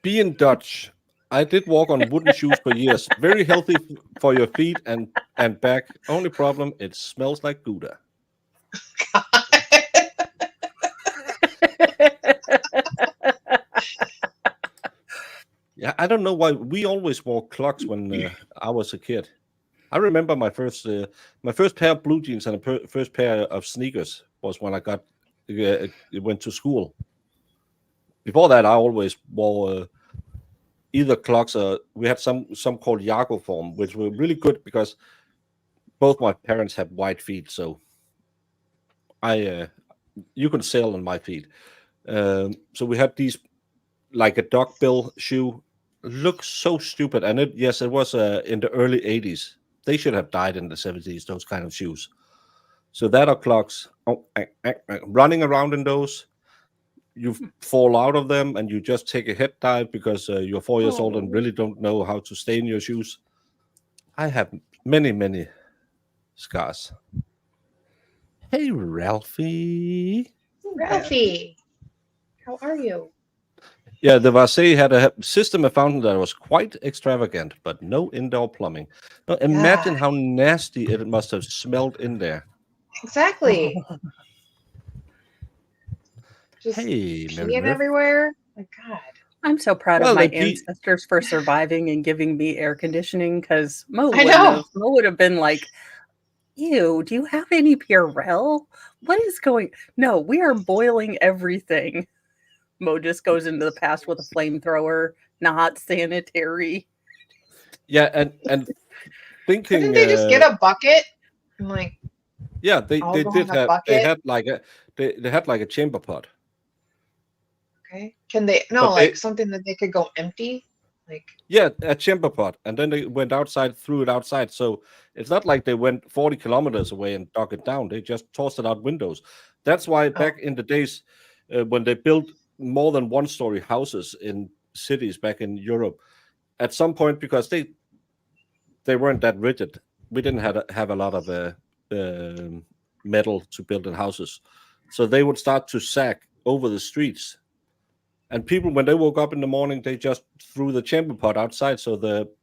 Being Dutch, I did walk on wooden shoes for years. Very healthy for your feet and back. Only problem, it smells like Gouda. Yeah, I don't know why we always wore clogs when I was a kid. I remember my first pair of blue jeans and a first pair of sneakers was when I went to school. Before that, I always wore either clogs or we had some called Yago form, which were really good because both my parents had white feet, so you can sail on my feet. So we had these like a dog bill shoe. Looks so stupid, and it was in the early 80s. They should have died in the 70s. Those kind of shoes. So that are clogs. Running around in those, you fall out of them, and you just take a head dive because you're 4 years old and really don't know how to stay in your shoes. I have many scars. Hey, Ralphie. Ralphie, how are you? Yeah, the Vasey had a system of fountain that was quite extravagant, but no indoor plumbing. Now, imagine how nasty it must have smelled in there. Exactly. Just hey, peeing everywhere. My God. I'm so proud of my ancestors for surviving and giving me air conditioning because Mo would have been like, ew, do you have any Purell? What is going? No, we are boiling everything. Mo just goes into the past with a flamethrower, not sanitary. Yeah, and thinking. Couldn't they just get a bucket? And like, yeah, they all did go in a have. bucket? They had like a chamber pot. Okay. Can they like something that they could go empty? Like, yeah, a chamber pot, and then they went outside, threw it outside. So it's not like they went 40 kilometers away and dug it down. They just tossed it out windows. That's why back in the days when they built more than one-story houses in cities back in Europe, at some point, because they weren't that rigid, we didn't have a lot of metal to build in houses, so they would start to sag over the streets. And people, when they woke up in the morning, they just threw the chamber pot outside, so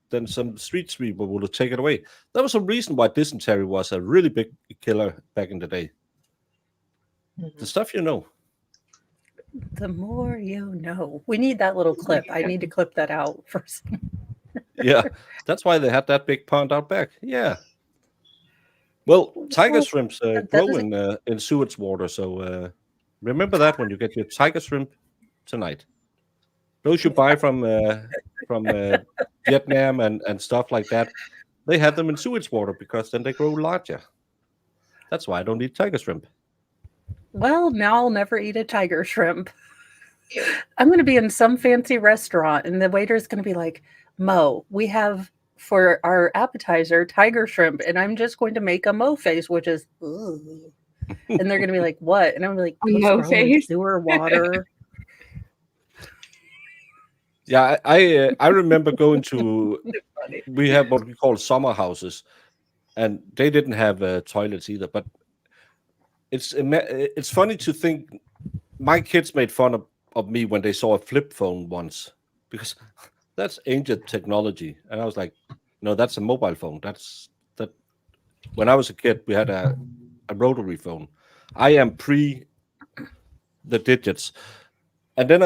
then some street sweeper would take it away. That was a reason why dysentery was a really big killer back in the day. The stuff you know. The more you know. We need that little clip. I need to clip that out first. Yeah, that's why they had that big pond out back. Yeah. Well, tiger shrimps grow in sewage water, so remember that when you get your tiger shrimp tonight. Those you buy from Vietnam and stuff like that, they have them in sewage water because then they grow larger. That's why I don't eat tiger shrimp. Well, now I'll never eat a tiger shrimp. I'm going to be in some fancy restaurant and the waiter's going to be like, Mo, we have for our appetizer tiger shrimp, and I'm just going to make a Mo face, which is, ugh. And they're going to be like, what? And I'm like, Mo face, sewer water. Yeah, I remember going to, we have what we call summer houses, and they didn't have toilets either. But it's funny to think my kids made fun of me when they saw a flip phone once, because that's ancient technology, and I was like, no, that's a mobile phone. That. When I was a kid, we had a rotary phone. I am pre the digits, and then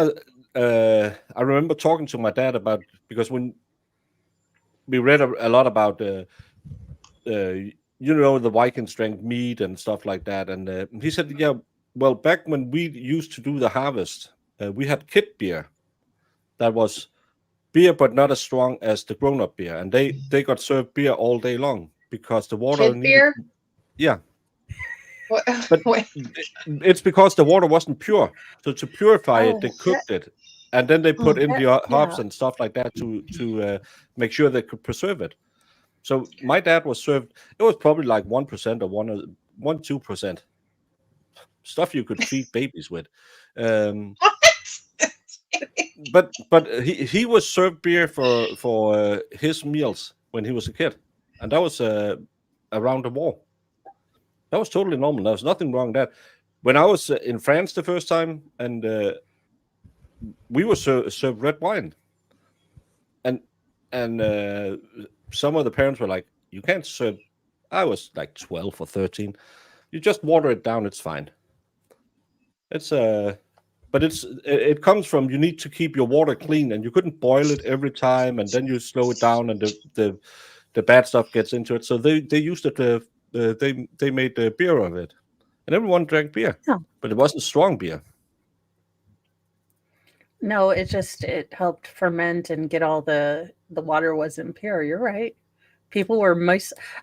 I remember talking to my dad about, because when we read a lot about the Vikings drank mead and stuff like that, and he said, yeah, well, back when we used to do the harvest, we had kid beer that was beer but not as strong as the grown-up beer, and they got served beer all day long because the water kid beer? Yeah. But it's because the water wasn't pure. So to purify it, they cooked it, and then they put in the hops and stuff like that to make sure they could preserve it. So my dad was served. It was probably like 1% or 2% stuff you could feed babies with. But he was served beer for his meals when he was a kid, and that was around the war. That was totally normal. There was nothing wrong with that. When I was in France the first time, and we were served red wine, and some of the parents were like, "You can't serve." I was like 12 or 13. You just water it down; it's fine. It's but it comes from, you need to keep your water clean, and you couldn't boil it every time, and then you slow it down, and the bad stuff gets into it. So they used it. They made beer of it, and everyone drank beer, but it wasn't strong beer. No, it helped ferment and get all the water wasn't pure. You're right. People were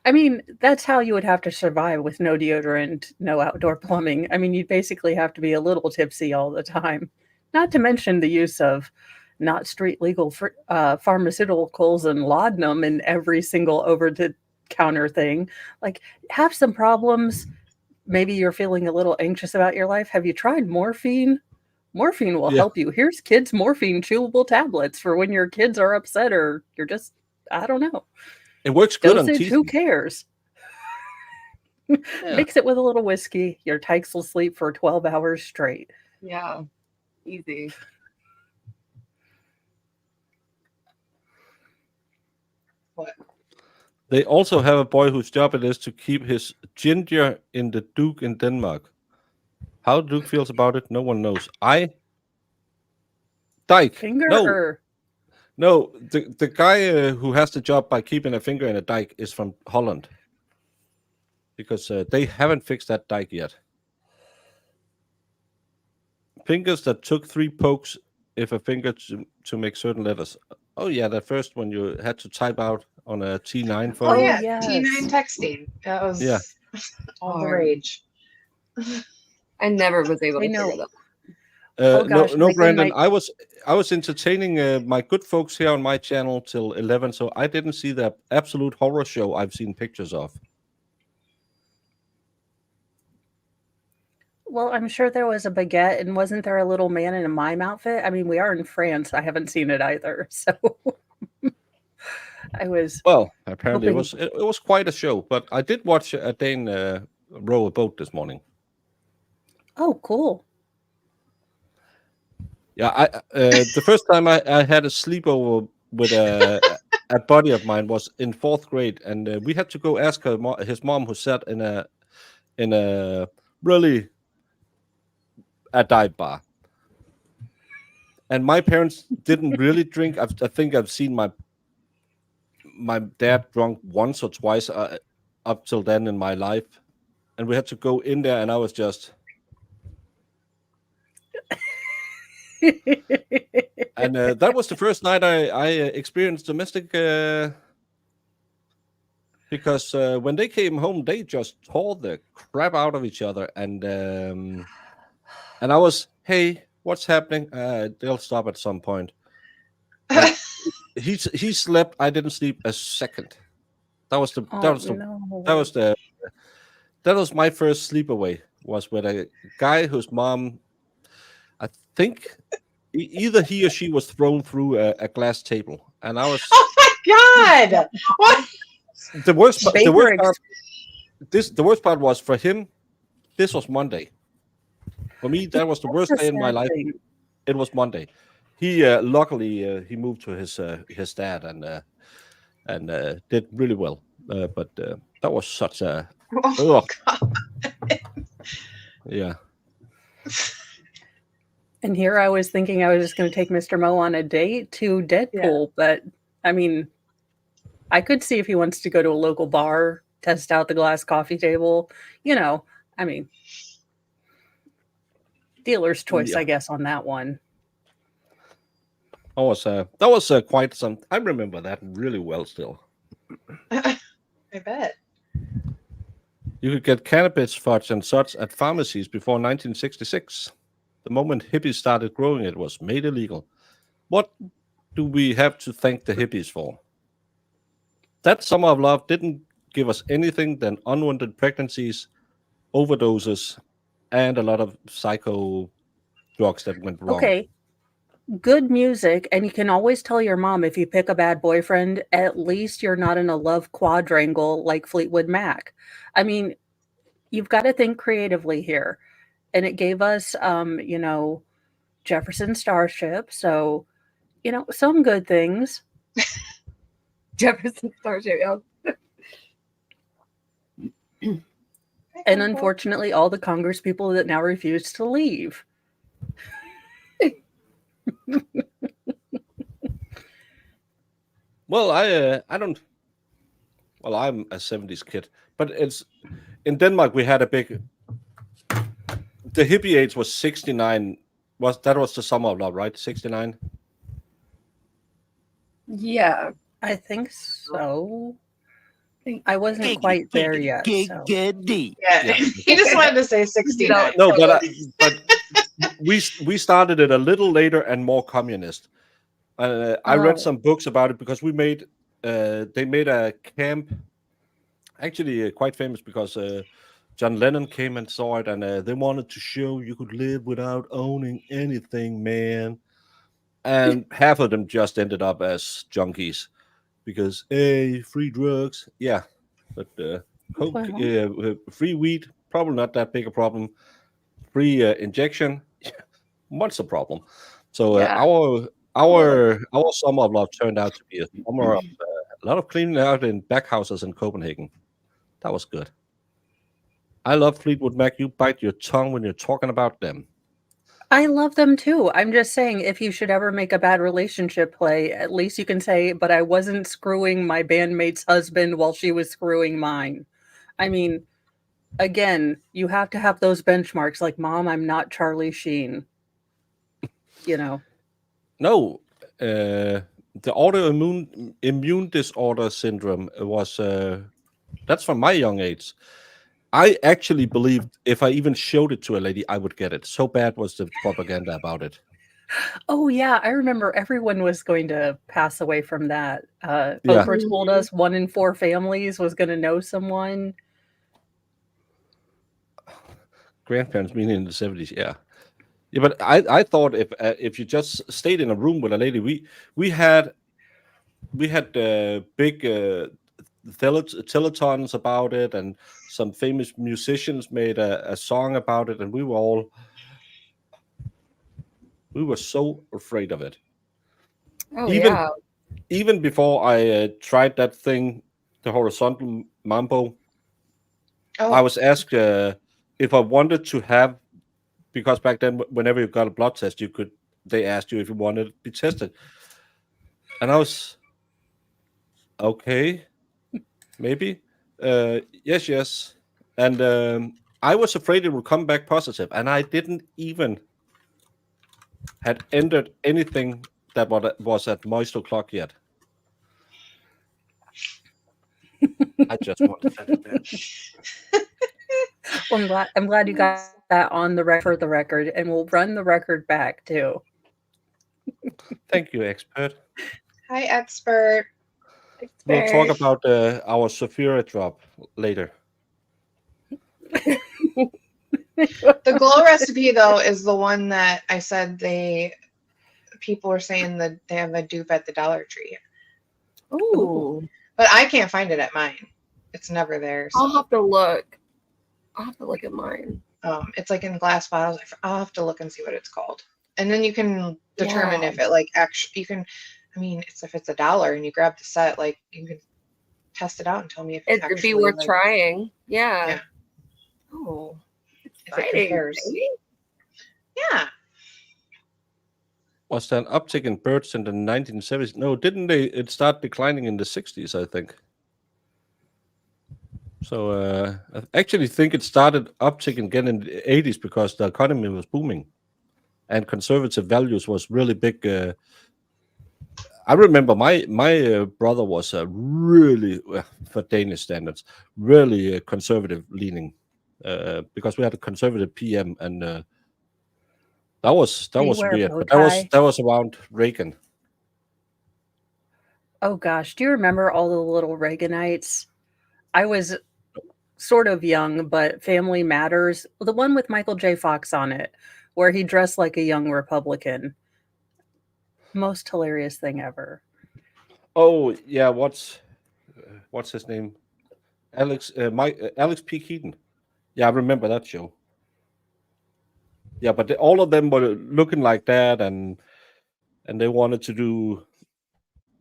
I mean, that's how you would have to survive with no deodorant, no outdoor plumbing. I mean, you'd basically have to be a little tipsy all the time. Not to mention the use of not street legal pharmaceuticals and laudanum in every single over-the-counter thing. Like, have some problems. Maybe you're feeling a little anxious about your life. Have you tried morphine? Morphine will help you. Here's kids' morphine chewable tablets for when your kids are upset or you're just, I don't know. It works good on teeth. Who cares? Mix it with a little whiskey. Your tykes will sleep for 12 hours straight. Yeah, easy. What? They also have a boy whose job it is to keep his ginger in the Duke in Denmark. How Duke feels about it, no one knows. Dyke. Finger. No, the guy who has the job by keeping a finger in a dike is from Holland, because they haven't fixed that dike yet. Fingers that took 3 pokes if a finger to make certain letters. Oh yeah, that first one you had to type out on a T9 phone. Oh yeah, yes. T9 texting. That was all the rage. I never was able to figure that. Oh gosh, no, Brandon. I was entertaining my good folks here on my channel till 11, so I didn't see the absolute horror show I've seen pictures of. Well, I'm sure there was a baguette, and wasn't there a little man in a mime outfit? I mean, we are in France. I haven't seen it either, so I was. Well, apparently it was quite a show, but I did watch a Dane row a boat this morning. Oh, cool. Yeah, the first time I had a sleepover with a buddy of mine was in 4th grade, and we had to go ask his mom, who sat in a really a dive bar. And my parents didn't really drink. I think I've seen my dad drunk once or twice up till then in my life, and we had to go in there, and I was just. And that was the first night I experienced domestic, because when they came home, they just tore the crap out of each other, and I was, hey, what's happening? They'll stop at some point. He slept. I didn't sleep a second. That was my first sleepaway. Was with a guy whose mom, I think, either he or she was thrown through a glass table, and I was. Oh my God! What? The worst part was for him. This was Monday. For me, that was the worst day in my life. It was Monday. He luckily he moved to his dad and did really well. But that was such a. Oh, yeah. And here I was thinking I was just going to take Mr. Mo on a date to Deadpool, but I mean, I could see if he wants to go to a local bar, test out the glass coffee table. I mean, dealer's choice, I guess, on that one. That was quite some. I remember that really well still. I bet. You could get cannabis fudge and such at pharmacies before 1966. The moment hippies started growing, it was made illegal. What do we have to thank the hippies for? That summer of love didn't give us anything than unwanted pregnancies, overdoses, and a lot of psycho drugs that went wrong. Okay. Good music, and you can always tell your mom if you pick a bad boyfriend, at least you're not in a love quadrangle like Fleetwood Mac. I mean, you've got to think creatively here. And it gave us, Jefferson Starship. So, some good things. Jefferson Starship, yeah. And unfortunately, all the Congress people that now refuse to leave. Well, I don't. Well, I'm a 70s kid, but it's in Denmark. We had a big. The hippie age was 69. Was the summer of love, right? 69. Yeah, I think so. I wasn't quite there yet. So. Yeah, he just wanted to say 69. No, but we started it a little later and more communist. I read some books about it because they made a camp, actually quite famous because John Lennon came and saw it, and they wanted to show you could live without owning anything, man. And half of them just ended up as junkies because free drugs, yeah, but coke, free weed, probably not that big a problem. Free injection, what's the problem? So our summer of love turned out to be a summer of a lot of cleaning out in back houses in Copenhagen. That was good. I love Fleetwood Mac. You bite your tongue when you're talking about them. I love them too. I'm just saying, if you should ever make a bad relationship play, at least you can say, but I wasn't screwing my bandmate's husband while she was screwing mine. I mean, again, you have to have those benchmarks like, Mom, I'm not Charlie Sheen. No, the autoimmune disorder syndrome was that's from my young age. I actually believed if I even showed it to a lady, I would get it. So bad was the propaganda about it. Oh yeah, I remember everyone was going to pass away from that. Oprah told us 1 in 4 families was going to know someone. Grandparents, meaning in the 70s, yeah. But I thought if you just stayed in a room with a lady, we had big telethons about it, and some famous musicians made a song about it, and we were so afraid of it. Oh, yeah. Even before I tried that thing, the horizontal mambo, I was asked if I wanted to have, because back then, whenever you got a blood test, they asked you if you wanted to be tested. And I was, okay, maybe. Yes. And I was afraid it would come back positive. And I didn't even had entered anything that was at moist o'clock yet. I just want to send it back. Well, I'm glad you got that on the record for the record, and we'll run the record back too. Thank you, expert. Hi, expert. We'll talk about our Saphira drop later. The glow recipe, though, is the one that I said people were saying that they have a dupe at the Dollar Tree. Ooh. But I can't find it at mine. It's never there. So. I'll have to look. I'll have to look at mine. It's like in glass bottles. I'll have to look and see what it's called. And then you can determine if it actually, if it's $1 and you grab the set, you can test it out and tell me if it's it'd be worth trying. Yeah. Oh, if it compares. Yeah. Was there an uptick in birds in the 1970s? No, didn't it start declining in the 60s, I think. So I actually think it started upticking again in the 80s because the economy was booming and conservative values was really big. I remember my brother was really, for Danish standards, really conservative leaning because we had a conservative PM, and that was weird. But that was around Reagan. Oh gosh, do you remember all the little Reaganites? I was sort of young, but Family Matters, the one with Michael J. Fox on it, where he dressed like a young Republican. Most hilarious thing ever. Oh yeah, what's his name? Alex P. Keaton. Yeah, I remember that show. Yeah, but all of them were looking like that, and they wanted to do.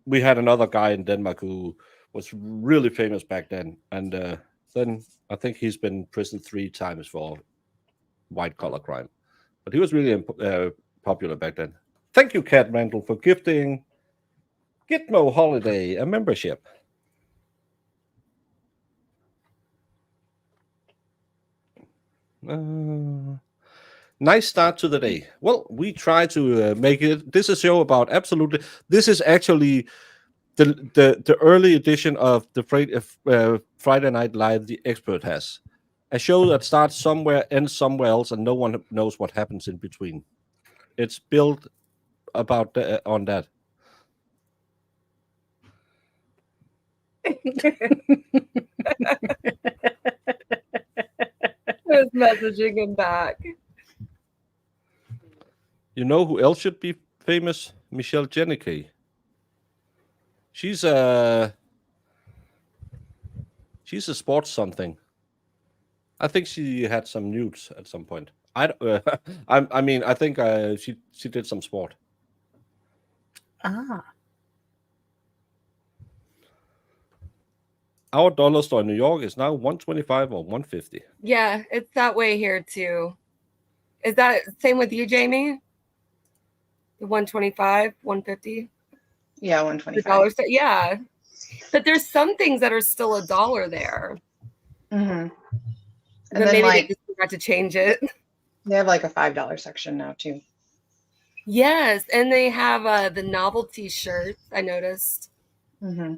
We had another guy in Denmark who was really famous back then, and then I think he's been in prison 3 times for white collar crime. But he was really popular back then. Thank you, Kat Randall, for gifting Gitmo Holiday a membership. Nice start to the day. Well, we try to make it. This is a show about absolutely. This is actually the early edition of the Friday Night Live the expert has. A show that starts somewhere, ends somewhere else, and no one knows what happens in between. It's built about on that. I was messaging him back. You know who else should be famous? Michelle Jenneke. She's a sports something. I think she had some nudes at some point. I think she did some sport. Our dollar store in New York is now $1.25 or $1.50. Yeah, it's that way here too. Is that same with you, Jamie? The $1.25, $1.50? Yeah, $1.25. Yeah. But there's some things that are still $1 there. Mm-hmm. And then maybe they just forgot to change it. They have like a $5 section now too. Yes, and they have the novelty shirts. I noticed. Mm-hmm.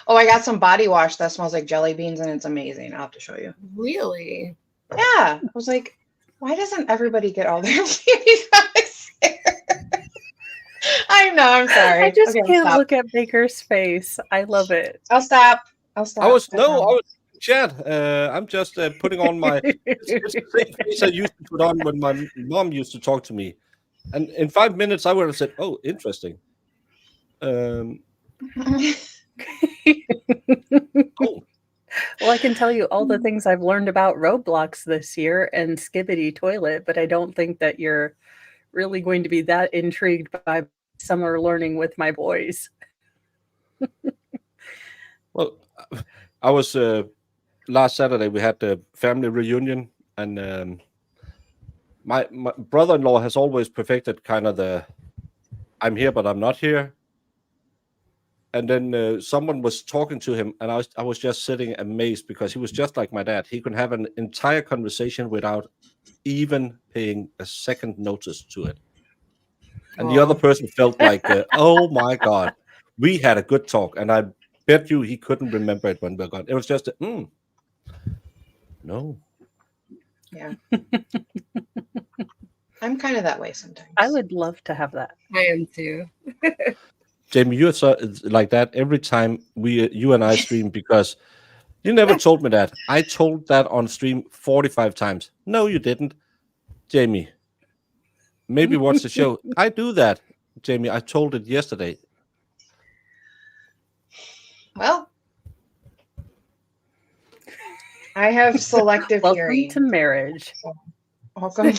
Oh, I got some body wash that smells like jelly beans, and it's amazing. I'll have to show you. Really? Yeah. I was like, why doesn't everybody get all their beauty products here? I know. I'm sorry. I just Okay, can't stop. look at Baker's face. I love it. I'll stop. I was Chad. I'm just putting on my it's the same face I used to put on when my mom used to talk to me, and in 5 minutes I would have said, "Oh, interesting." Cool. Well, I can tell you all the things I've learned about Roblox this year and Skibbity Toilet, but I don't think that you're really going to be that intrigued by summer learning with my boys. Well, I was last Saturday. We had the family reunion, and my brother-in-law has always perfected kind of the "I'm here but I'm not here." And then someone was talking to him, and I was just sitting amazed because he was just like my dad. He could have an entire conversation without even paying a second notice to it. And the other person felt like, oh my God, we had a good talk. And I bet you he couldn't remember it when we got. It was just, no. Yeah. I'm kind of that way sometimes. I would love to have that. I am too. Jamie, you're so, like that every time you and I stream because you never told me that. I told that on stream 45 times. No, you didn't. Jamie, maybe watch the show. I do that. Jamie, I told it yesterday. Well, I have selective hearing. Welcome to marriage. Welcome.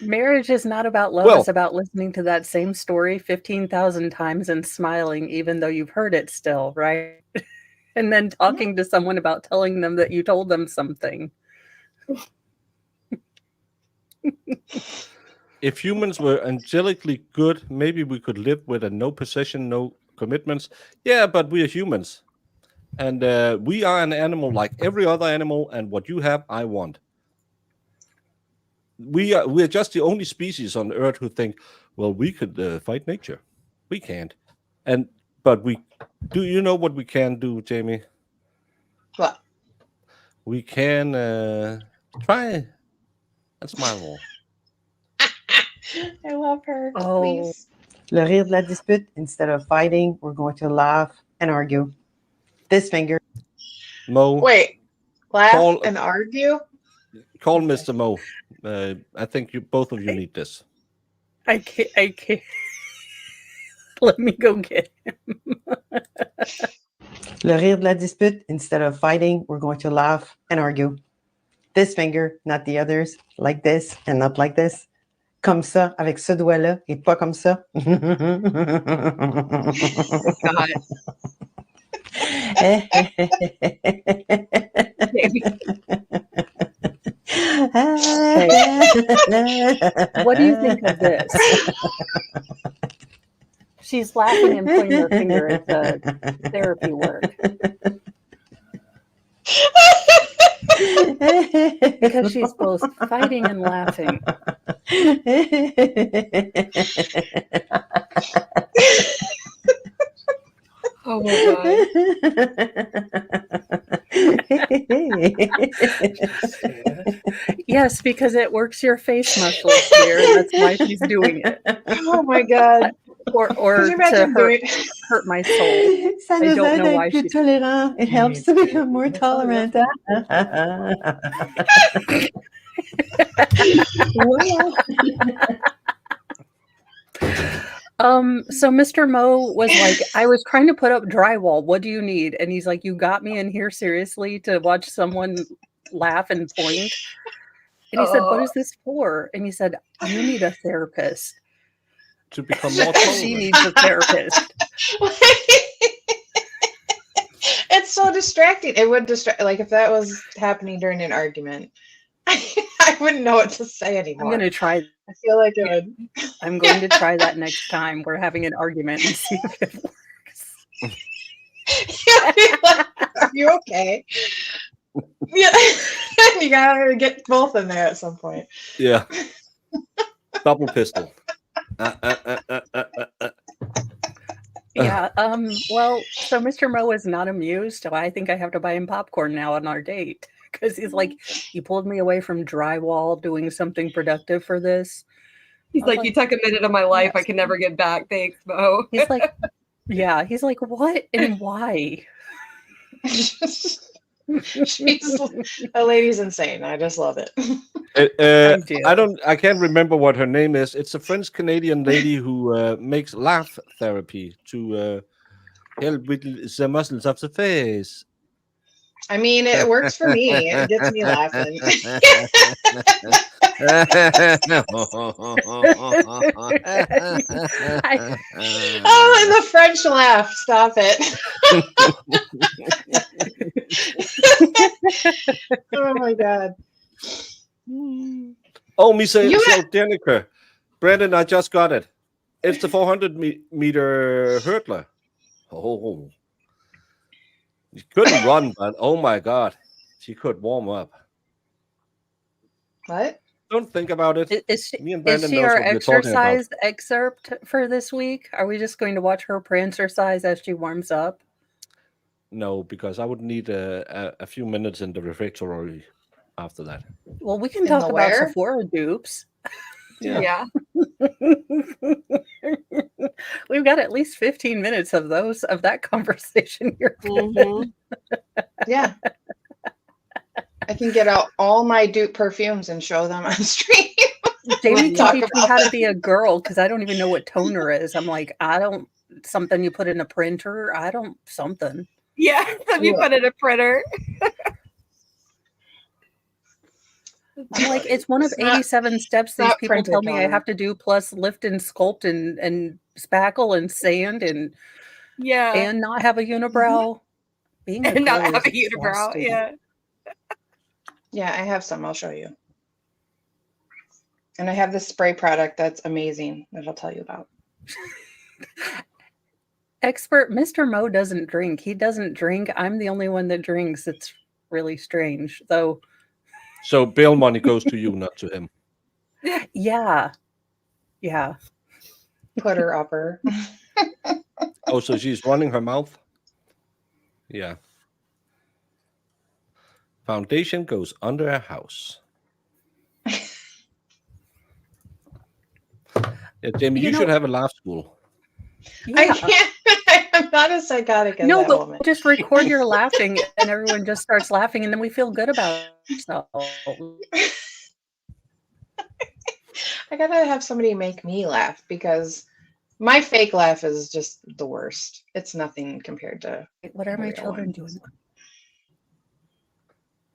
Marriage is not about love. It's about listening to that same story 15,000 times and smiling, even though you've heard it still, right? And then talking to someone about telling them that you told them something. If humans were angelically good, maybe we could live with a no possession, no commitments. Yeah, but we are humans. And we are an animal like every other animal, and what you have, I want. We're just the only species on Earth who think, well, we could fight nature. We can't. But we do. You know what we can do, Jamie? What? We can try and smile more. I love her. Oh. Please. Le rire de la dispute. Instead of fighting, we're going to laugh and argue. This finger. Mo. Wait. Laugh and argue? Call Mr. Mo. I think both of you need this. I can't. Let me go get him. Le rire de la dispute. Instead of fighting, we're going to laugh and argue. This finger, not the others. Like this and not like this. Comme ça, avec ce doigt-là, et pas comme ça. God. What do you think of this? She's laughing and pointing her finger at the therapy work. Because she's both fighting and laughing. Oh my God. Yes, because it works your face muscles here. That's why she's doing it. Oh my God. Or to hurt my soul. Ça I nous don't aide know à why être plus she's tolérant. It helps to become more tolerant. So Mr. Mo was like, I was trying to put up drywall. What do you need? And he's like, you got me in here seriously to watch someone laugh and point? And he said, what is this for? And he said, you need a therapist. To become more tolerant. She needs a therapist. It's so distracting. It would distract, like if that was happening during an argument. I wouldn't know what to say anymore. I'm going to try. I feel like it would. I'm going to try that next time we're having an argument and see if it works. Like, are you okay? Yeah. You gotta get both in there at some point. Yeah. Double pistol. Yeah. Well, so Mr. Mo is not amused, so I think I have to buy him popcorn now on our date because he's like, you pulled me away from drywall doing something productive for this. He's like, you took a minute of my life. Yes. I can never get back. Thanks, Mo. He's like, yeah. He's like, what and why? A lady's insane. I just love it. I can't remember what her name is. It's a French Canadian lady who makes laugh therapy to help with the muscles of the face. I mean, it works for me. It gets me laughing. Oh, and the French laugh. Stop it. Oh my God. Oh, Michelle Danica. Brandon, I just got it. It's the 400-meter hurdler. Oh. She couldn't run, but oh my God. She could warm up. What? Don't think about it. Is she our exercise excerpt for this week? Are we just going to watch her prancercise as she warms up? No, because I would need a few minutes in the refectory after that. Well, we can talk about Sephora dupes. Yeah. We've got at least 15 minutes of that conversation here. Mm-hmm. Yeah. I can get out all my dupe perfumes and show them on stream. Jamie can teach me how to be a girl because I don't even know what toner is. I'm like, something you put in a printer. Something. Yeah, you put in a printer. I'm like, it's one of 87 steps these people tell me I have to do, plus lift and sculpt and spackle and sand and not have a unibrow. Being and not have a unibrow, yeah. Yeah, I have some. I'll show you. And I have this spray product that's amazing that I'll tell you about. Expert Mr. Mo doesn't drink. He doesn't drink. I'm the only one that drinks. It's really strange, though. So bail money goes to you, not to him. Yeah. Put her upper. Oh, so she's running her mouth? Yeah. Foundation goes under a house. Yeah, Jamie, you should have a laugh school. Yeah. I can't. I'm not as psychotic as that woman. Just record your laughing and everyone just starts laughing and then we feel good about ourselves. I gotta have somebody make me laugh because my fake laugh is just the worst. It's nothing compared to what are my children doing?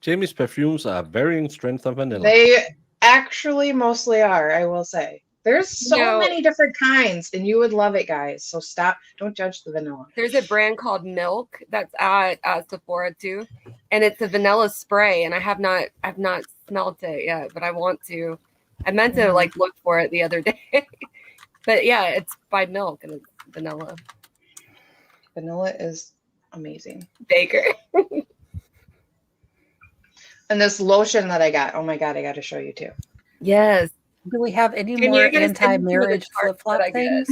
Jamie's perfumes are varying strength of vanilla. They actually mostly are, I will say. There's so many different kinds, and you would love it, guys. So stop. Don't judge the vanilla. There's a brand called Milk that's at Sephora too, and it's a vanilla spray. And I've not smelled it yet, but I want to. I meant to look for it the other day, but yeah, it's by Milk and it's vanilla. Vanilla is amazing. Baker. And this lotion that I got. Oh my God, I got to show you too. Yes. Do we have any more anti-marriage flip-flop things?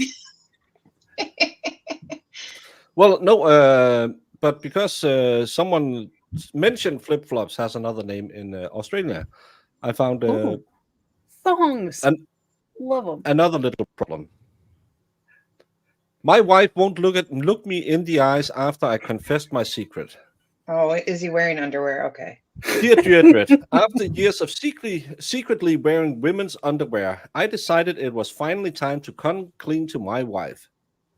Well, no, but because someone mentioned flip-flops has another name in Australia, I found songs. Love them. Another little problem. My wife won't look me in the eyes after I confessed my secret. Oh, is he wearing underwear? Okay. Dear Deirdre, after years of secretly wearing women's underwear, I decided it was finally time to come clean to my wife.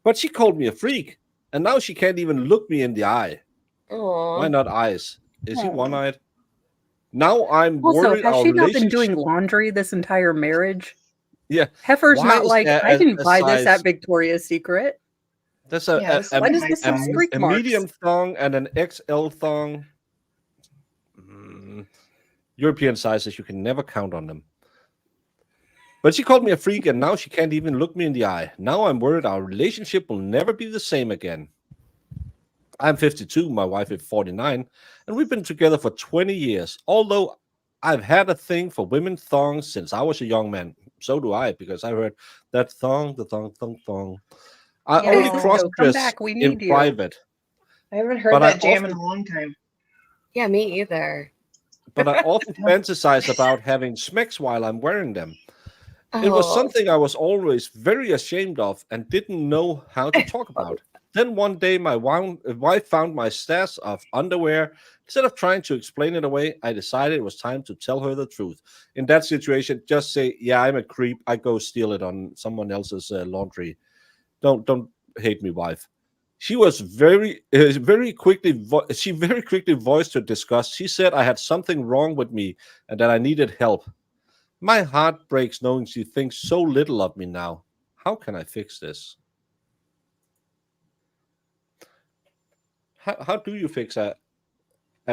But she called me a freak, and now she can't even look me in the eye. Aww. Why not eyes? Is he one-eyed? Now I'm also, worried. Has she not been doing laundry this entire marriage? Yeah. Heifer's not like, I didn't buy this at Victoria's Secret. That's a medium thong and an XL thong. European sizes, you can never count on them. But she called me a freak, and now she can't even look me in the eye. Now I'm worried our relationship will never be the same again. I'm 52, my wife is 49, and we've been together for 20 years. Although I've had a thing for women's thongs since I was a young man. so do I, because I heard that thong, the thong, thong, thong. I Yeah, only Cisco, cross come dress back. We in need you. private, I haven't heard but I that jam in often a long time. Yeah, me either. but I often fantasize about having smecks while I'm wearing them. It was Oh, something I was always very ashamed of and didn't know how to talk about. Then one day, my wife found my stash of underwear. Instead of trying to explain it away, I decided it was time to tell her the truth. In that situation, just say, "Yeah, I'm a creep. I go steal it on someone else's laundry." Don't hate me, wife. She was very quickly. She very quickly voiced her disgust. She said I had something wrong with me and that I needed help. My heart breaks knowing she thinks so little of me now. How can I fix this? How do you fix a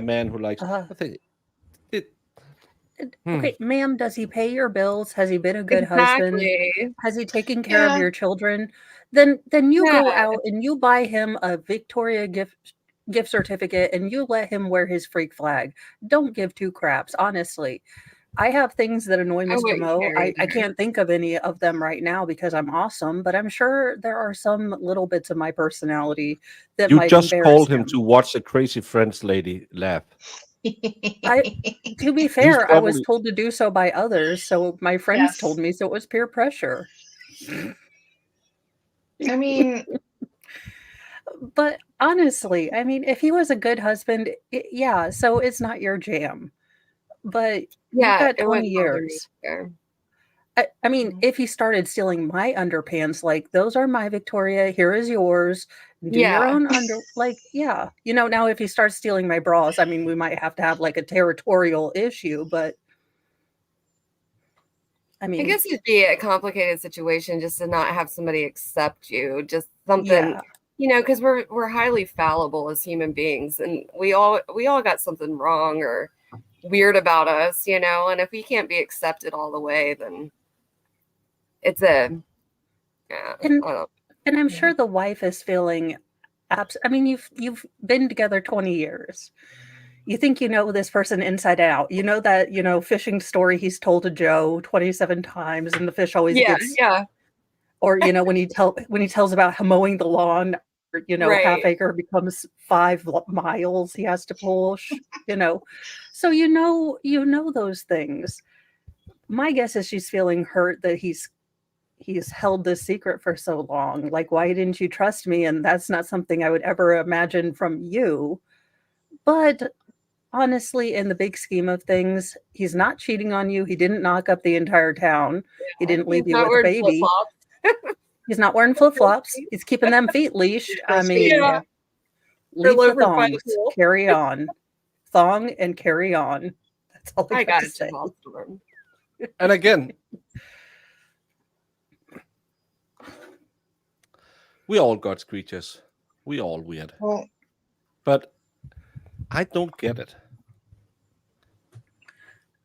man who likes? I think it. Okay, ma'am, does he pay your bills? Has he been a good husband? exactly. Has he taken care of Yeah. your children? Then you go Yeah. out and you buy him a Victoria gift certificate and you let him wear his freak flag. Don't give two craps, honestly. I have things that annoy I Mr. wouldn't Mo. care I either. can't think of any of them right now because I'm awesome, but I'm sure there are some little bits of my personality that You might just embarrass told him him. to watch the Crazy Friends lady laugh. To be He's fair, I was probably told to do so by others, so my friends told Yes. me, so it was peer pressure. I mean, But honestly, I mean, if he was a good husband, yeah, so it's not your jam. But you've Yeah, got it 20 wouldn't bother me years. either. I mean, if he started stealing my underpants, like, those are my Victoria, here is yours, do your Yeah. own like, yeah. You know, now if he starts stealing my bras, I mean, we might have to have like a territorial issue, but I I mean, guess it'd be a complicated situation just to not have somebody accept you. Just something, yeah. because we're highly fallible as human beings, and we all got something wrong or weird about us, and if we can't be accepted all the way, then it's I And don't. and I'm sure the wife is feeling I mean, you've been together 20 years. You think you know this person inside out. You know that, fishing story he's told to Joe 27 times and the fish always Yeah, gets, yeah, or when he tells about mowing the lawn, or, half right. acre becomes 5 miles he has to push. So those things. My guess is she's feeling hurt that he's held this secret for so long. Like, why didn't you trust me? And that's not something I would ever imagine from you. But honestly, in the big scheme of things, he's not cheating on you. He didn't knock up the entire town. He didn't leave He's you not with a wearing baby. flip-flops. He's not wearing flip-flops. He's keeping them feet leashed. I mean, Yeah, leave the loafers by the thongs. pool. Carry on. Thong and carry on. That's all I I got got to it, say. Storm. and again, we all got creatures. We all weird. well, But I don't get it.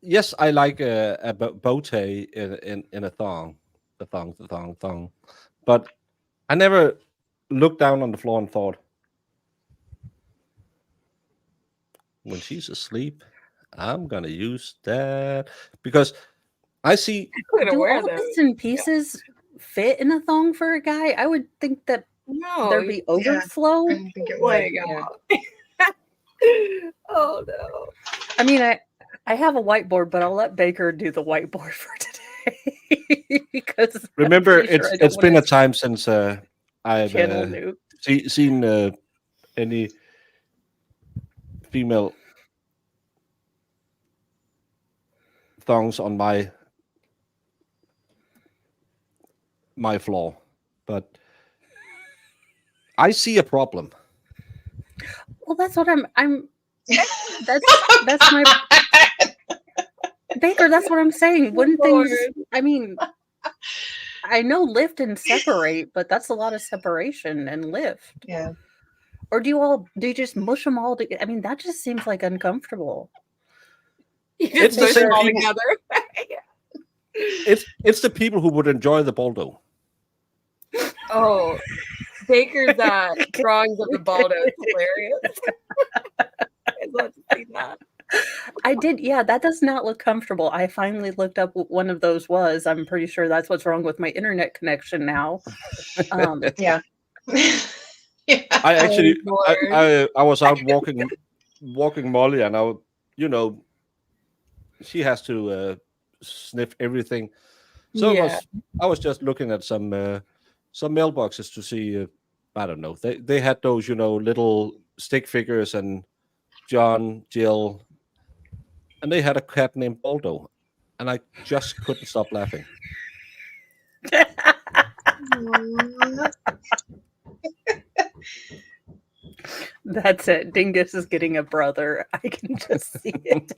Yes, I like a bow tie in a thong. The thong. But I never looked down on the floor and thought, when she's asleep, I'm going to use that. Because I see. I'm gonna Do wear all those. bits and pieces fit in a thong for a guy? I would think that No, there'd be overflow. I don't think it Oh my would. Yeah. God. Oh no. I mean, I have a whiteboard, but I'll let Baker do the whiteboard for today because Remember, I'm pretty sure I don't it's been a wanna time since I've channel Newt. seen any female thongs on my floor, but I see a problem. Well, that's what I'm. That's my Baker. That's what I'm saying. When Lord. things, I mean, I know lift and separate, but that's a lot of separation and lift. Yeah. Or do you just mush them all together? I mean, that just seems like uncomfortable. You It's just the push same it all people. together. It's the people who would enjoy the Baldo. Oh, Baker's drawings of the Baldo is hilarious. I'd love to see that. I did. Yeah, that does not look comfortable. I finally looked up what one of those was. I'm pretty sure that's what's wrong with my internet connection now. Yeah. Yeah. I actually, Lord. I was out walking Molly, and she has to sniff everything. So Yeah. I was just looking at some mailboxes to see. I don't know. They had those little stick figures and John, Jill, and they had a cat named Baldo, and I just couldn't stop laughing. That's it. Dingus is getting a brother. I can just see it.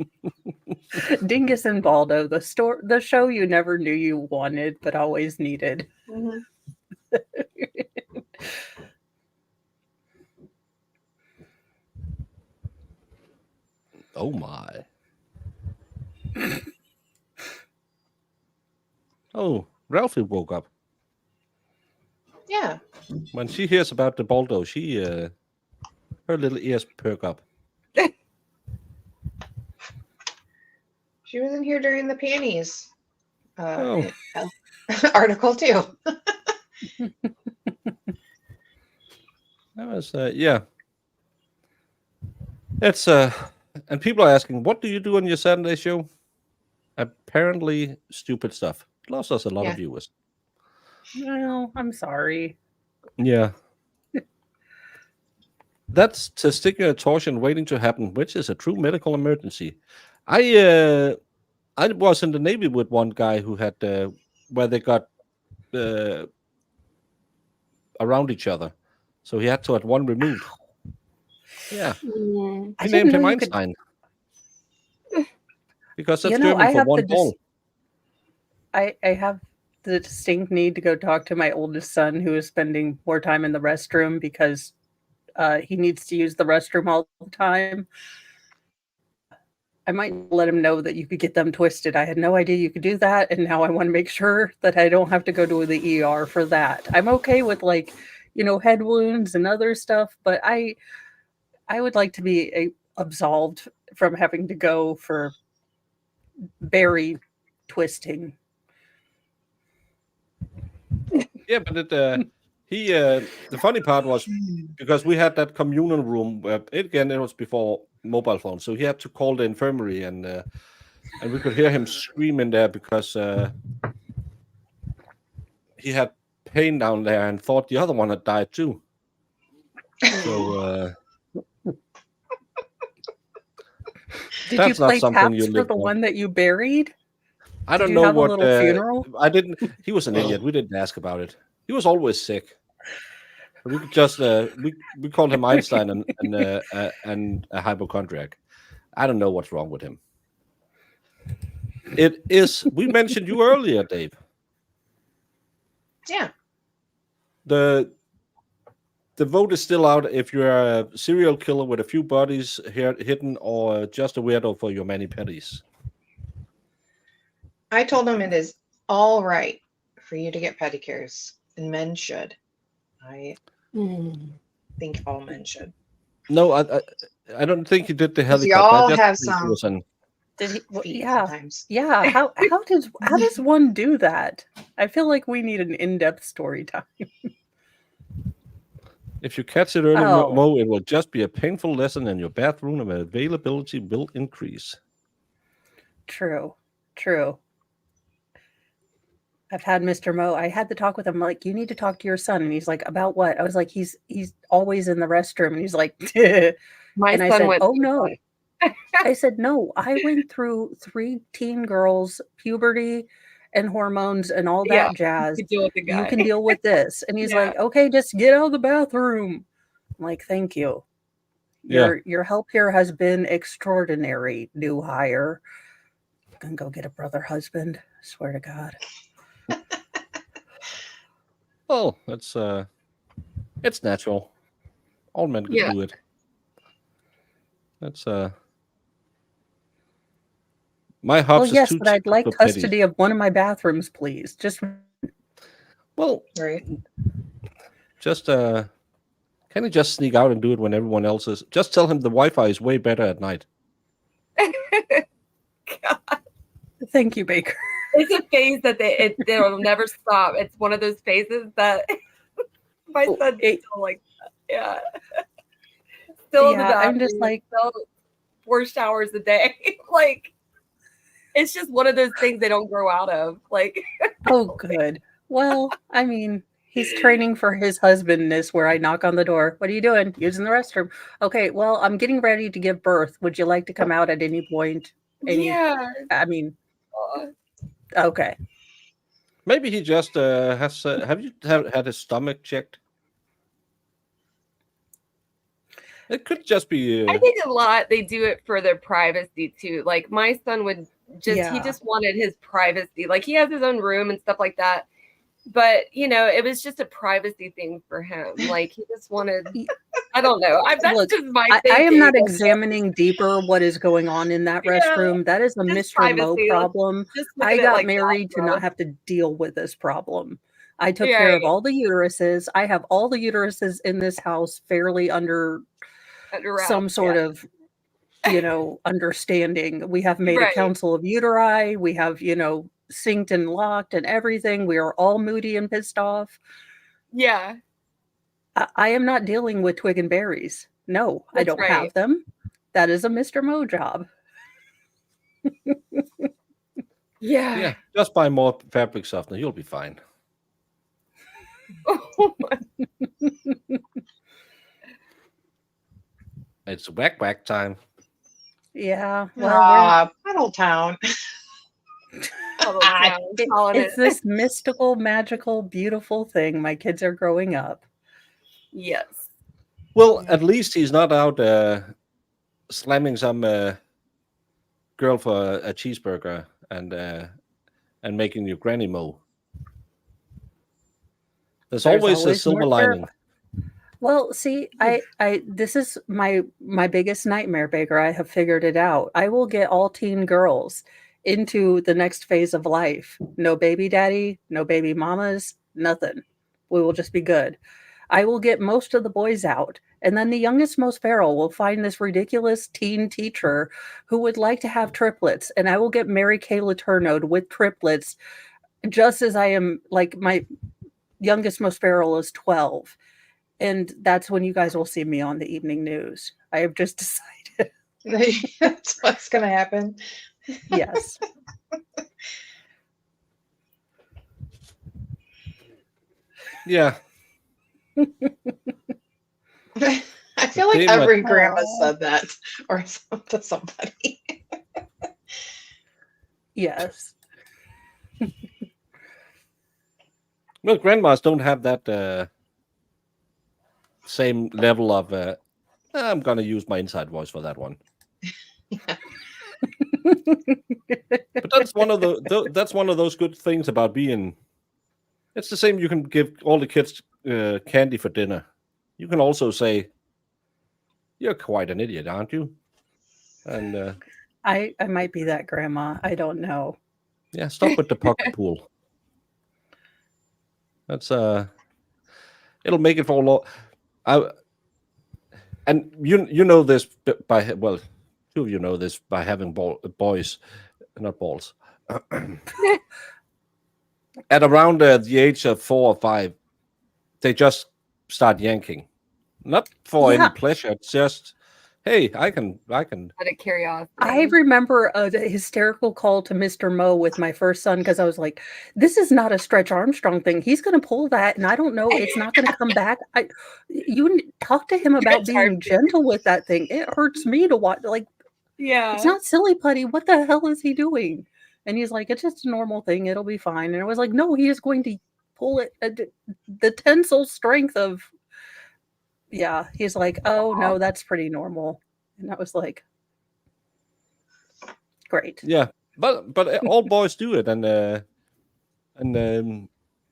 Dingus and Baldo, the show you never knew you wanted but always needed. Mm-hmm. Oh my. Oh, Ralphie woke up. Yeah. When she hears about the Baldo, her little ears perk up. She was in here during the panties Oh. article too. That was yeah. It's and people are asking, what do you do on your Saturday show? Apparently stupid stuff. Lost us a lot of viewers. Well, I'm sorry. Yeah. That's testicular torsion waiting to happen, which is a true medical emergency. I was in the Navy with one guy who had where they got around each other, so he had to have one removed. Yeah, we named him Einstein because that's German for one ball. I have the distinct need to go talk to my oldest son, who is spending more time in the restroom because he needs to use the restroom all the time. I might let him know that you could get them twisted. I had no idea you could do that, and now I want to make sure that I don't have to go to the ER for that. I'm okay with head wounds and other stuff, but I would like to be absolved from having to go for berry twisting. Yeah, but the funny part was because we had that communal room where it was before mobile phones, so he had to call the infirmary, and we could hear him screaming there because he had pain down there and thought the other one had died too. So did you play taps for the one that you buried? I don't know what funeral. I didn't. He was an idiot. We didn't ask about it. He was always sick. We could just we called him Einstein and a hypochondriac. I don't know what's wrong with him. It is. We mentioned you earlier, Dave. Yeah. The vote is still out if you're a serial killer with a few bodies hidden or just a weirdo for your many petties. I told him it is all right for you to get pedicures, and men should. I think all men should. No, I don't think he did the helicopter. You all have some. Did he? Well, yeah. How does one do that? I feel like we need an in-depth story time. If you catch it early, Mo, it will just be a painful lesson, and your bathroom availability will increase. True. I've had Mr. Mo. I had to talk with him. Like, you need to talk to your son, and he's like, about what? I was like, he's always in the restroom, and he's like, My son said, went. Oh no. I said, no. I went through 3 teen girls, puberty, and hormones, and all that jazz. You can deal with this, and he's like, okay, just get out of the bathroom. I'm like, thank you. Your help here has been extraordinary, new hire. I'm gonna go get a brother husband. I swear to God. Well, it's natural. All men can do it. That's my hops. Well, yes, but I'd like custody of one of my bathrooms, please. Just right. Just can he just sneak out and do it when everyone else is? Just tell him the Wi-Fi is way better at night. God. Thank you, Baker. It's a phase that they'll never stop. It's one of those phases that my son's still like that. Yeah. Still in the bathroom. I'm just like, still 4 showers a day. Like, it's just one of those things they don't grow out of. Like, oh, good. Well, I mean, he's training for his husbandness where I knock on the door. What are you doing? Using the restroom. Okay, well, I'm getting ready to give birth. Would you like to come out at any point? yeah. I mean, okay. Maybe he just has. Have you had his stomach checked? It could just be. I think a lot they do it for their privacy too. Like my son would he just wanted his privacy. Like he has his own room and stuff like that. But it was just a privacy thing for him. Like he just wanted. I don't know. That's just my thinking. I am not examining deeper what is going on in that restroom. That is a Mr. Mo problem. I got married to not have to deal with this problem. I took care of all the uteruses. I have all the uteruses in this house fairly under some sort of, understanding. We have made a council of uteri. We have, synced and locked and everything. We are all moody and pissed off. Yeah. I am not dealing with twig and berries. No, I don't have them. That is a Mr. Mo job. Yeah. Just buy more fabric softener. You'll be fine. It's whack whack time. Yeah. Well, Puddle Town. It's this mystical, magical, beautiful thing. My kids are growing up. Yes. Well, at least he's not out slamming some girl for a cheeseburger and making you granny mo. There's always a silver lining. Well, see, I this is my biggest nightmare, Baker. I have figured it out. I will get all teen girls into the next phase of life. No baby daddy, no baby mamas, nothing. We will just be good. I will get most of the boys out, and then the youngest, most feral will find this ridiculous teen teacher who would like to have triplets, and I will get Mary Kay Letourneau with triplets, just as I am, like, my youngest, most feral is 12. And that's when you guys will see me on the evening news. I have just decided. That's what's going to happen. Yes. Yeah. I feel like every grandma said that or to somebody. Yes. Well, grandmas don't have that same level of I'm gonna use my inside voice for that one. But that's one of those good things about being. It's the same. You can give all the kids candy for dinner. You can also say, "You're quite an idiot, aren't you?" And I might be that grandma. I don't know. Yeah, stop with the pocket pool. That's it'll make it for a lot. And you know this by two of you know this by having boys, not balls. At around the age of 4 or 5, they just start yanking, not for any pleasure. It's just, hey, I can. Out of curiosity. I remember a hysterical call to Mr. Mo with my first son because I was like, "This is not a Stretch Armstrong thing. He's going to pull that, and I don't know. It's not going to come back." You talk to him about being gentle with that thing. It hurts me to watch. Like, it's not silly putty. What the hell is he doing? And he's like, "It's just a normal thing. It'll be fine." And I was like, "No, he is going to pull it. The tensile strength of." Yeah, he's like, "Oh no, that's pretty normal," and I was like, "Great." Yeah, but all boys do it, and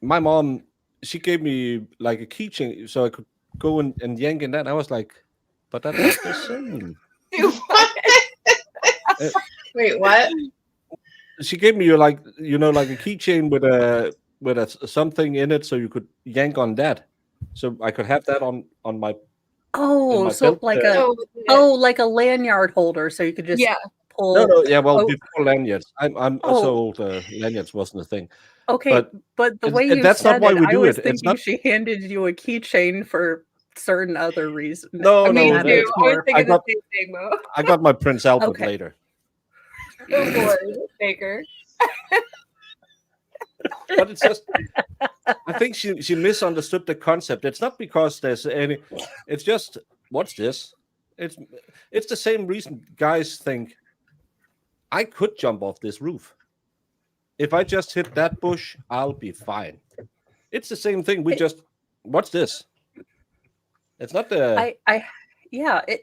my mom, she gave me like a keychain so I could go and yank in that. I was like, "But that's not the same." Wait, what? She gave me like a keychain with a something in it so you could yank on that. So I could have that on my so belt, like like a lanyard holder, so you could just whole. Before lanyards. I'm so old. Lanyards wasn't a thing. Okay, but the way you that's said not why it, we I do was it. It's thinking not. she handed you a keychain for certain other reason. No, I mean, no. that makes I was more. thinking the same thing, Mo. I got my Prince Albert Okay. later. Oh boy, Baker. But it's just, I think she misunderstood the concept. It's not because there's any. It's just, what's this? It's the same reason guys think I could jump off this roof. If I just hit that bush, I'll be fine. It's the same thing. What's this? It's not the.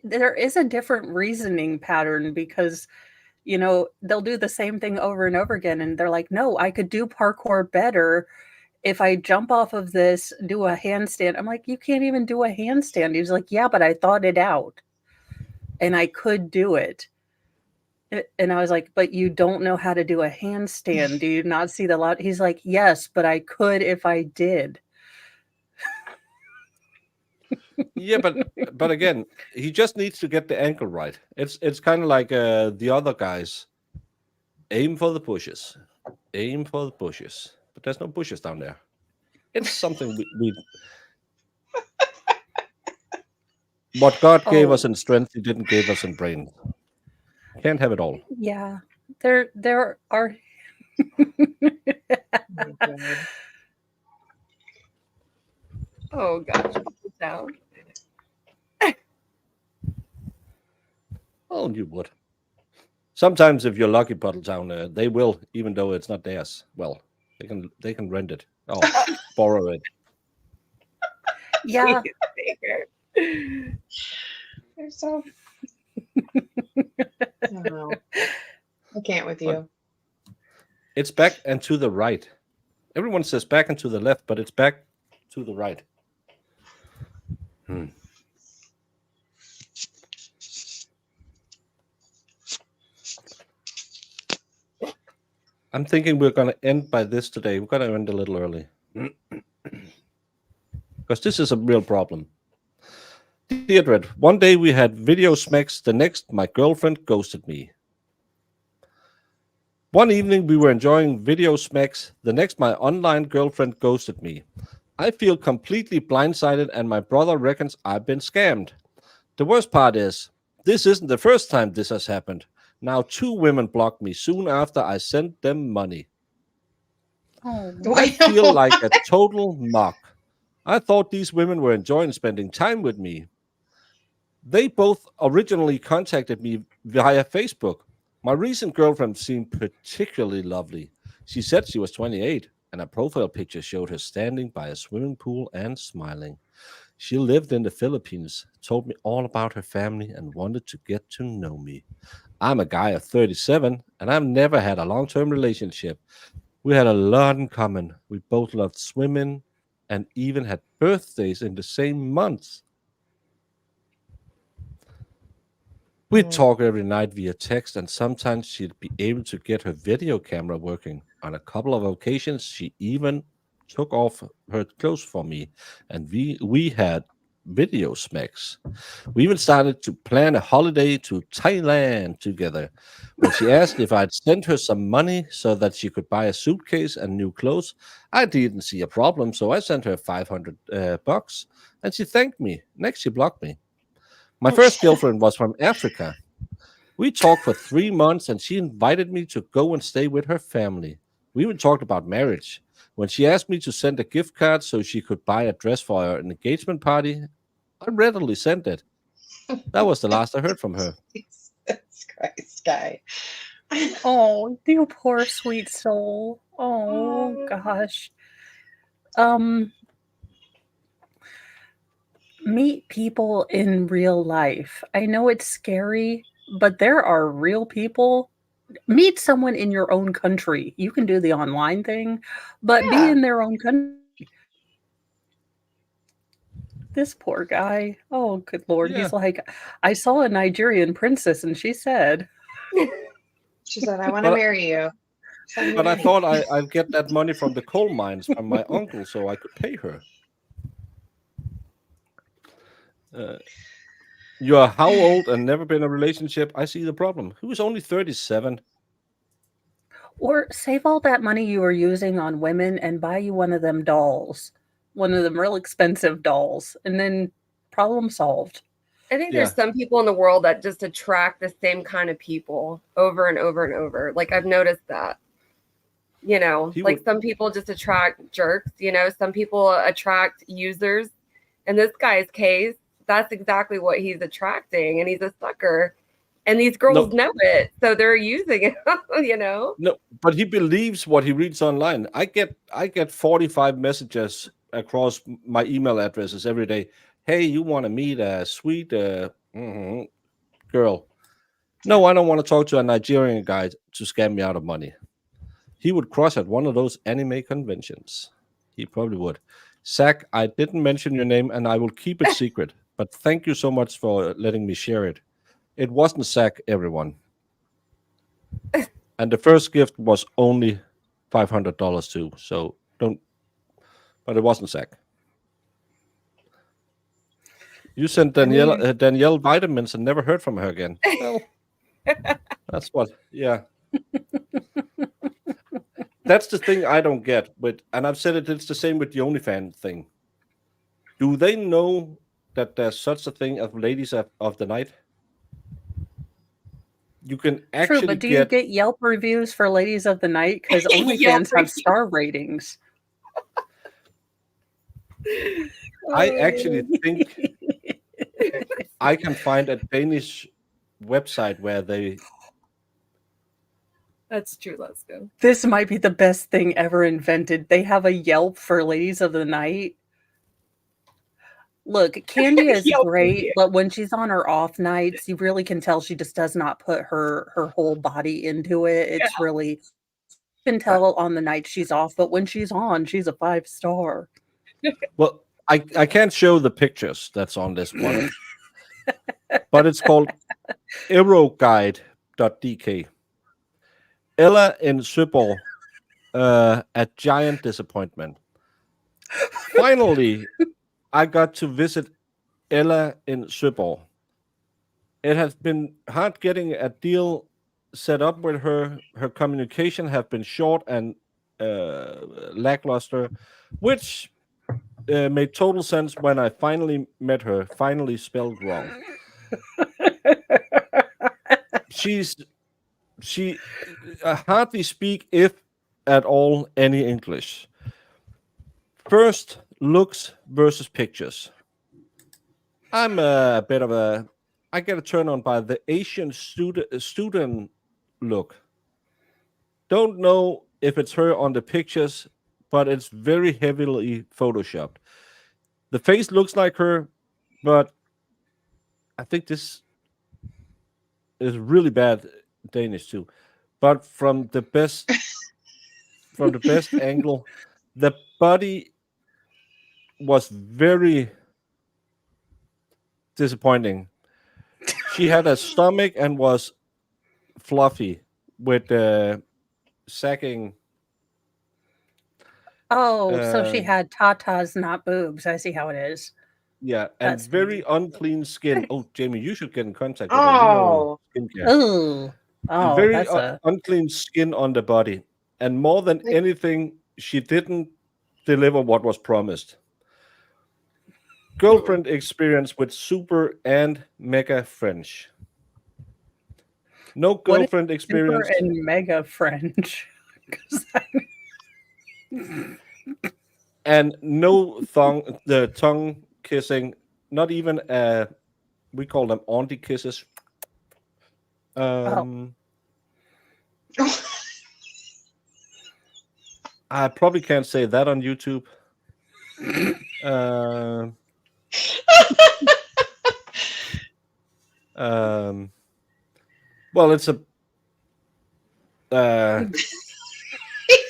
There is a different reasoning pattern because, they'll do the same thing over and over again. And they're like, no, I could do parkour better if I jump off of this, do a handstand. I'm like, you can't even do a handstand. He's like, yeah, but I thought it out and I could do it. And I was like, but you don't know how to do a handstand. Do you not see the lot? He's like, yes, but I could if I did. Yeah, but again, he just needs to get the ankle right. It's kind of like the other guys. Aim for the bushes. Aim for the bushes. But there's no bushes down there. It's something we what God gave us in strength, He didn't give us in brain. Can't have it all. Yeah, there are. Oh gosh, down. Oh, you would. Sometimes, if you're lucky, Puddle Town, they will, even though it's not theirs. Well, they can rent it or borrow it. Yeah. They're so. No, I can't with you. It's back and to the right. Everyone says back and to the left, but it's back to the right. I'm thinking we're going to end by this today. We're going to end a little early. Because this is a real problem. Deirdre, one day we had video smacks. The next, my girlfriend ghosted me. One evening we were enjoying video smacks. The next, my online girlfriend ghosted me. I feel completely blindsided and my brother reckons I've been scammed. The worst part is, this isn't the first time this has happened. Now 2 women blocked me soon after I sent them money. Oh, I feel like a total mock. I thought these women were enjoying spending time with me. They both originally contacted me via Facebook. My recent girlfriend seemed particularly lovely. She said she was 28, and a profile picture showed her standing by a swimming pool and smiling. She lived in the Philippines, told me all about her family, and wanted to get to know me. I'm a guy of 37, and I've never had a long-term relationship. We had a lot in common. We both loved swimming and even had birthdays in the same month. We'd talk every night via text, and sometimes she'd be able to get her video camera working. On a couple of occasions, she even took off her clothes for me, and we had video smacks. We even started to plan a holiday to Thailand together. When she asked if I'd send her some money so that she could buy a suitcase and new clothes, I didn't see a problem, so I sent her $500, and she thanked me. Next, she blocked me. My first girlfriend was from Africa. We talked for 3 months, and she invited me to go and stay with her family. We even talked about marriage. When she asked me to send a gift card so she could buy a dress for an engagement party, I readily sent it. That was the last I heard from her. Jesus Christ, guy. Oh, you poor sweet soul. Oh gosh. Meet people in real life. I know it's scary, but there are real people. Meet someone in your own country. You can do the online thing, but be in their own country. This poor guy. Oh, good Lord. Yeah. He's like, I saw a Nigerian princess and she said, I want to marry you. But I thought I'd get that money from the coal mines from my uncle so I could pay her. You're how old and never been in a relationship? I see the problem. He was only 37. Or save all that money you were using on women and buy you one of them dolls, one of them real expensive dolls, and then problem solved. I think there's some people in the world that just attract the same kind of people over and over and over. Like I've noticed that. You know, some people just attract jerks, you know, some people attract users. In this guy's case, that's exactly what he's attracting, and he's a sucker. And these girls know it, so they're using it, you know? No, but he believes what he reads online. I get 45 messages across my email addresses every day. Hey, you want to meet a sweet girl? No, I don't want to talk to a Nigerian guy to scam me out of money. He would cross at one of those anime conventions. He probably would. Zach, I didn't mention your name, and I will keep it secret. But thank you so much for letting me share it. It wasn't Zach, everyone. And the first gift was only $500 too. So don't. But it wasn't Zach. You sent Danielle vitamins and never heard from her again. Well, that's what. Yeah. That's the thing I don't get. And I've said it's the same with the OnlyFans thing. Do they know that there's such a thing as ladies of the night? You can actually. True, but do you get Yelp reviews for ladies of the night? Because OnlyFans have star ratings. I actually think I can find a Danish website where they. That's true. Let's go. This might be the best thing ever invented. They have a Yelp for ladies of the night. Look, Candy is great, but when she's on her off nights, you really can tell she just does not put her whole body into it. It's really, you can tell on the night she's off, but when she's on, she's a 5-star. Well, I can't show the pictures that's on this one, but it's called Euroguide.dk. Ella in Søborg, a giant disappointment. Finally, I got to visit Ella in Søborg. It has been hard getting a deal set up with her. Her communication have been short and lackluster, which made total sense when I finally met her. Finally spelled wrong. She hardly speak, if at all, any English. First, looks versus pictures. I'm a bit of a. I get a turn on by the Asian student look. Don't know if it's her on the pictures, but it's very heavily photoshopped. The face looks like her, but I think this is really bad Danish too. But from the best angle, the body was very disappointing. She had a stomach and was fluffy with sagging. Oh, so she had tatas, not boobs. I see how it is. Yeah, and that's very unclean skin. Oh, Jamie, you should get in contact with her. You know skincare. Oh, very unclean skin on the body. And more than anything, she didn't deliver what was promised. Girlfriend experience with super and mega French. No girlfriend experience. Super and mega French. And no tongue kissing. Not even we call them auntie kisses. I probably can't say that on YouTube. Well, it's a.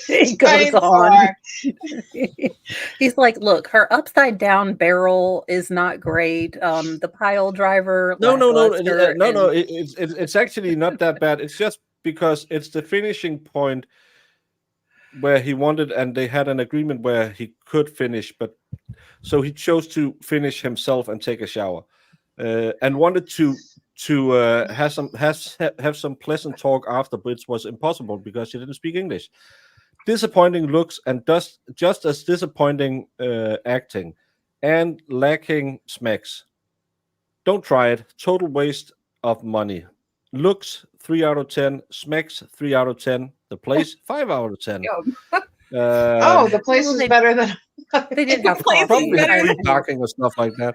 He goes on. He's like, look, her upside down barrel is not great. The pile driver. No. It's actually not that bad. It's just because it's the finishing point where he wanted, and they had an agreement where he could finish, but so he chose to finish himself and take a shower. and wanted to have some pleasant talk after, but it was impossible because she didn't speak English. Disappointing looks and just as disappointing acting, and lacking smacks. Don't try it. Total waste of money. Looks 3 out of 10. Smacks 3 out of 10. The place 5 out of 10. The place is better than. They did have probably free parking or stuff like that.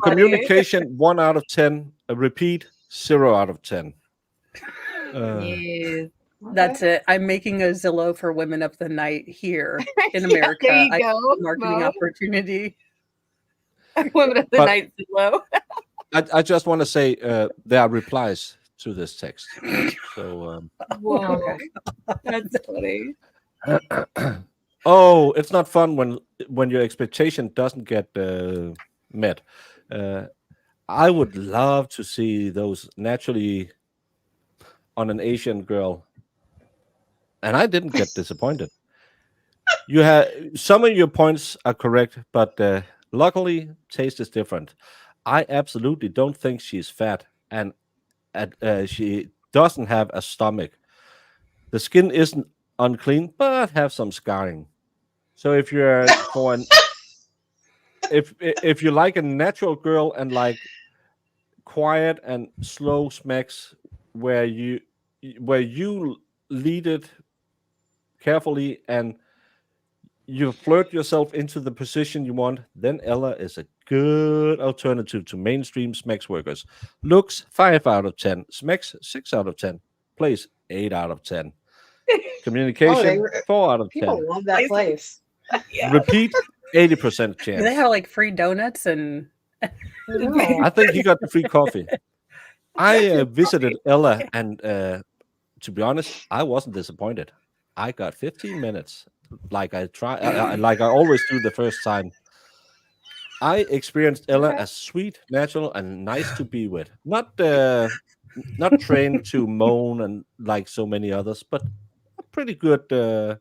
Communication 1 out of 10. A repeat 0 out of 10. Yeah, that's it. I'm making a Zillow for Women of the Night here in America. There you go, marketing Mo. opportunity. Women of the Night Zillow. I just want to say there are replies to this text. So Whoa, that's funny. Oh, it's not fun when your expectation doesn't get met. I would love to see those naturally on an Asian girl, and I didn't get disappointed. You have some of your points are correct, but luckily, taste is different. I absolutely don't think she's fat, and she doesn't have a stomach. The skin isn't unclean, but have some scarring. So if you're for an if you like a natural girl and like quiet and slow smacks where you lead it carefully and you flirt yourself into the position you want, then Ella is a good alternative to mainstream smacks workers. Looks 5 out of 10. Smacks 6 out of 10. Place 8 out of 10. Communication 4 out of 10. People love that place. Yeah. Repeat 80% chance. Do they have like free donuts and? I think he got the free coffee. I visited Ella, and to be honest, I wasn't disappointed. I got 15 minutes, like I always do the first time. I experienced Ella as sweet, natural, and nice to be with. Not trained to moan and like so many others, but a pretty good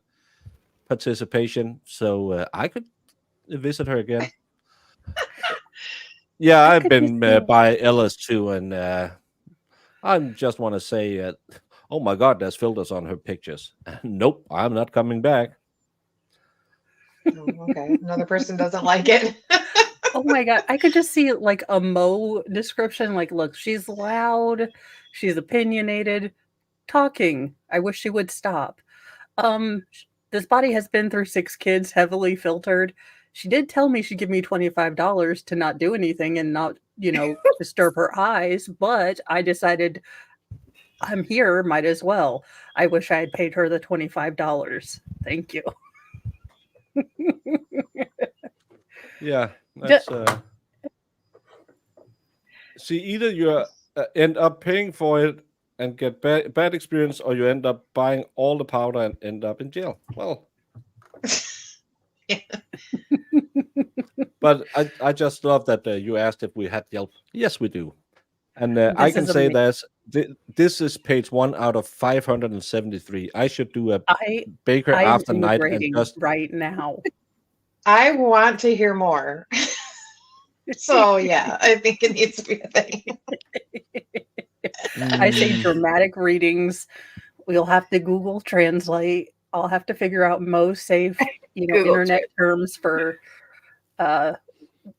participation. So I could visit her again. Yeah, I've been by Ella's too, and I just want to say, oh my God, there's filters on her pictures. Nope, I'm not coming back. Okay, another person doesn't like it. Oh my God, I could just see like a Mo description. Like, look, she's loud, she's opinionated, talking. I wish she would stop. This body has been through 6 kids, heavily filtered. She did tell me she'd give me $25 to not do anything and not, disturb her eyes. But I decided I'm here, might as well. I wish I had paid her the $25. Thank you. Yeah, that's see, either you end up paying for it and get bad experience, or you end up buying all the powder and end up in jail. Well, Yeah. but I just love that you asked if we had Yelp. Yes, we do, and I can say that this is page 1 out of 573. I should do a Baker after night and just right now. I want to hear more. So yeah, I think it needs to be a thing. I say dramatic readings. We'll have to Google Translate. I'll have to figure out most safe, internet terms for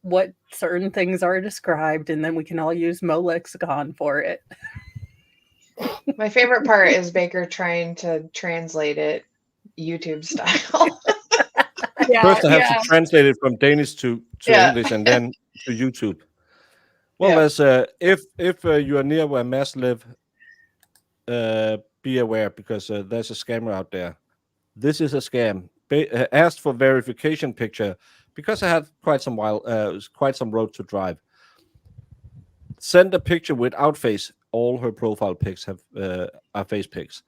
what certain things are described, and then we can all use Mo Lexicon for it. My favorite part is Baker trying to translate it YouTube style. First, I have to translate it from Danish to English and then to YouTube. Well, as if you are near where Mass live, be aware because there's a scammer out there. This is a scam. Asked for verification picture because I had quite some road to drive. Send a picture without face. All her profile pics are face pics.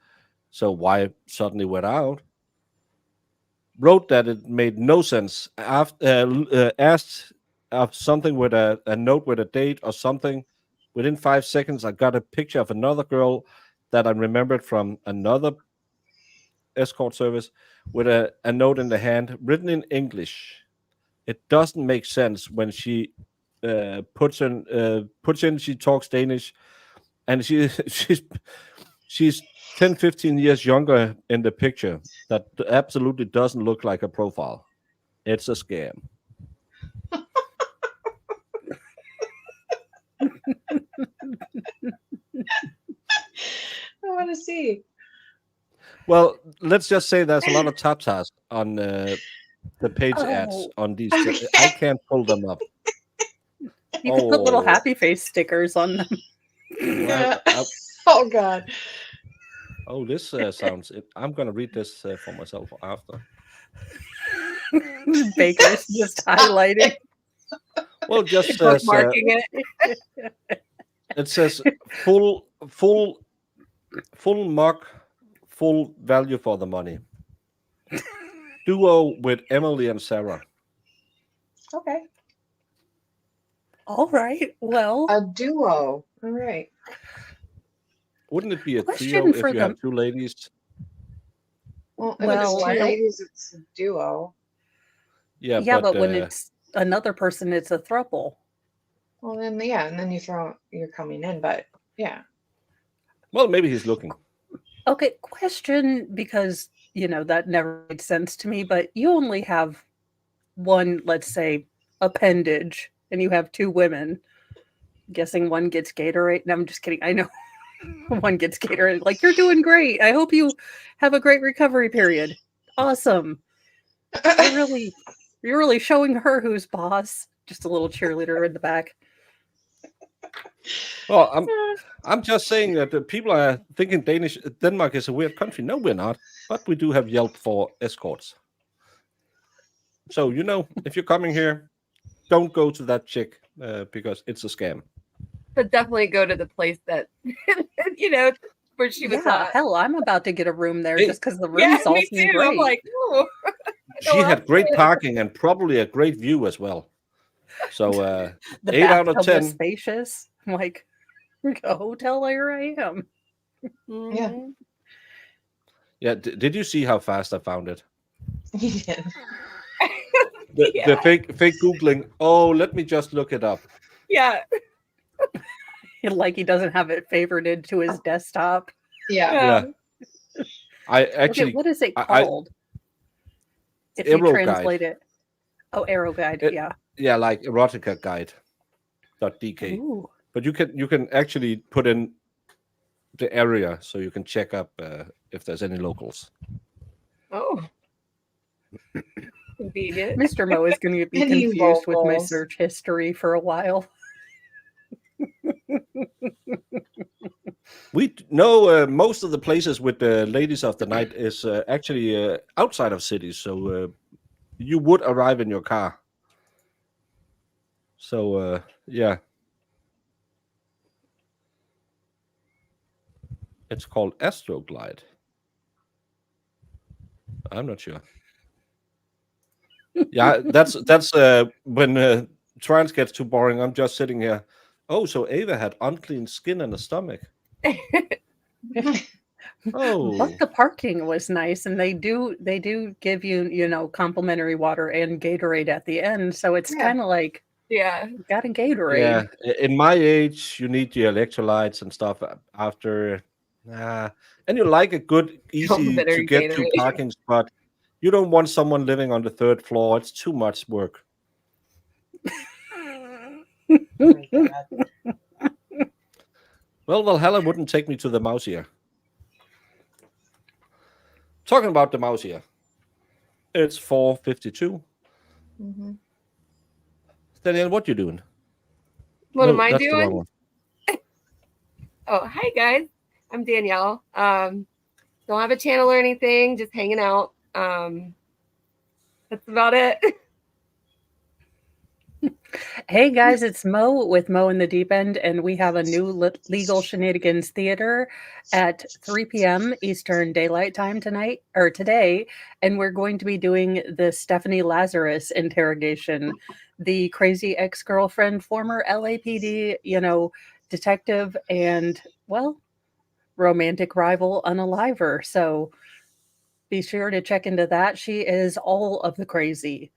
So why suddenly without? Wrote that it made no sense. Asked something with a note with a date or something. Within 5 seconds, I got a picture of another girl that I remembered from another escort service with a note in the hand written in English. It doesn't make sense when she puts in. She talks Danish, and she's 10, 15 years younger in the picture. That absolutely doesn't look like a profile. It's a scam. I want to see. Well, let's just say there's a lot of tatas on the page ads on these. Okay. I can't pull them up. You can put little happy face stickers on them. Yeah. Oh God. Oh, this sounds. I'm gonna read this for myself after. Baker's just highlighting. Well, just says Bookmarking it. it says full mug, full value for the money. Duo with Emily and Sarah. Okay. All right. Well, A duo. All right. Wouldn't it be a Question trio if for you have two ladies? Well, if Well, it's two ladies, it's a duo. Yeah, but when it's another person, it's a throuple. Well, then and then you're coming in, but yeah. Well, maybe he's looking. Okay, question, because that never made sense to me, but you only have one, let's say, appendage, and you have two women. Guessing one gets Gatorade. No, I'm just kidding. I know one gets Gatorade. Like, you're doing great. I hope you have a great recovery period. Awesome. You're really showing her who's boss. Just a little cheerleader in the back. Well, I'm just saying that the people are thinking Denmark is a weird country. No, we're not. But we do have Yelp for escorts. So, if you're coming here, don't go to that chick because it's a scam. But definitely go to the place that, where she was at. Hell, I'm about to get a room there just because the rooms all seem great. I'm like, ooh. She had great parking and probably a great view as well. So the 8 out of 10. Was spacious. I'm like, a hotel, here I am. Yeah. Yeah. Did you see how fast I found it? Yeah. The fake Googling. Oh, let me just look it up. Yeah. Like he doesn't have it favorited to his desktop. Yeah. I actually. Okay, what is it called? If you translate it. Oh, Arrow Guide. Yeah. Yeah, like erotica guide.dk. Ooh. But you can actually put in the area so you can check up if there's any locals. Oh. Convenient. Mr. Mo is going to be confused with my search history for a while. We know most of the places with the ladies of the night is actually outside of cities, so you would arrive in your car. So yeah, it's called Astroglide. I'm not sure. Yeah, that's when trance gets too boring. I'm just sitting here. Oh, so Ava had unclean skin and a stomach. Oh, but the parking was nice, and they do give you complimentary water and Gatorade at the end, so it's kind of like got a Gatorade. Yeah, in my age, you need the electrolytes and stuff after, and you like a good, easy to get to parking spot. You don't want someone living on the 3rd floor. It's too much work. Well, Valhalla wouldn't take me to the mouse here. Talking about the mouse here. It's 4:52. Mm-hmm. Danielle, what you doing? What am I doing? Oh, hi guys. I'm Danielle. Don't have a channel or anything, just hanging out. That's about it. Hey guys, it's Mo with Mo in the Deep End, and we have a new Legal Shenanigans Theater at 3 p.m. Eastern Daylight Time today, and we're going to be doing the Stephanie Lazarus interrogation, the crazy ex-girlfriend, former LAPD, detective, and romantic rival unaliver. So be sure to check into that. She is all of the crazy.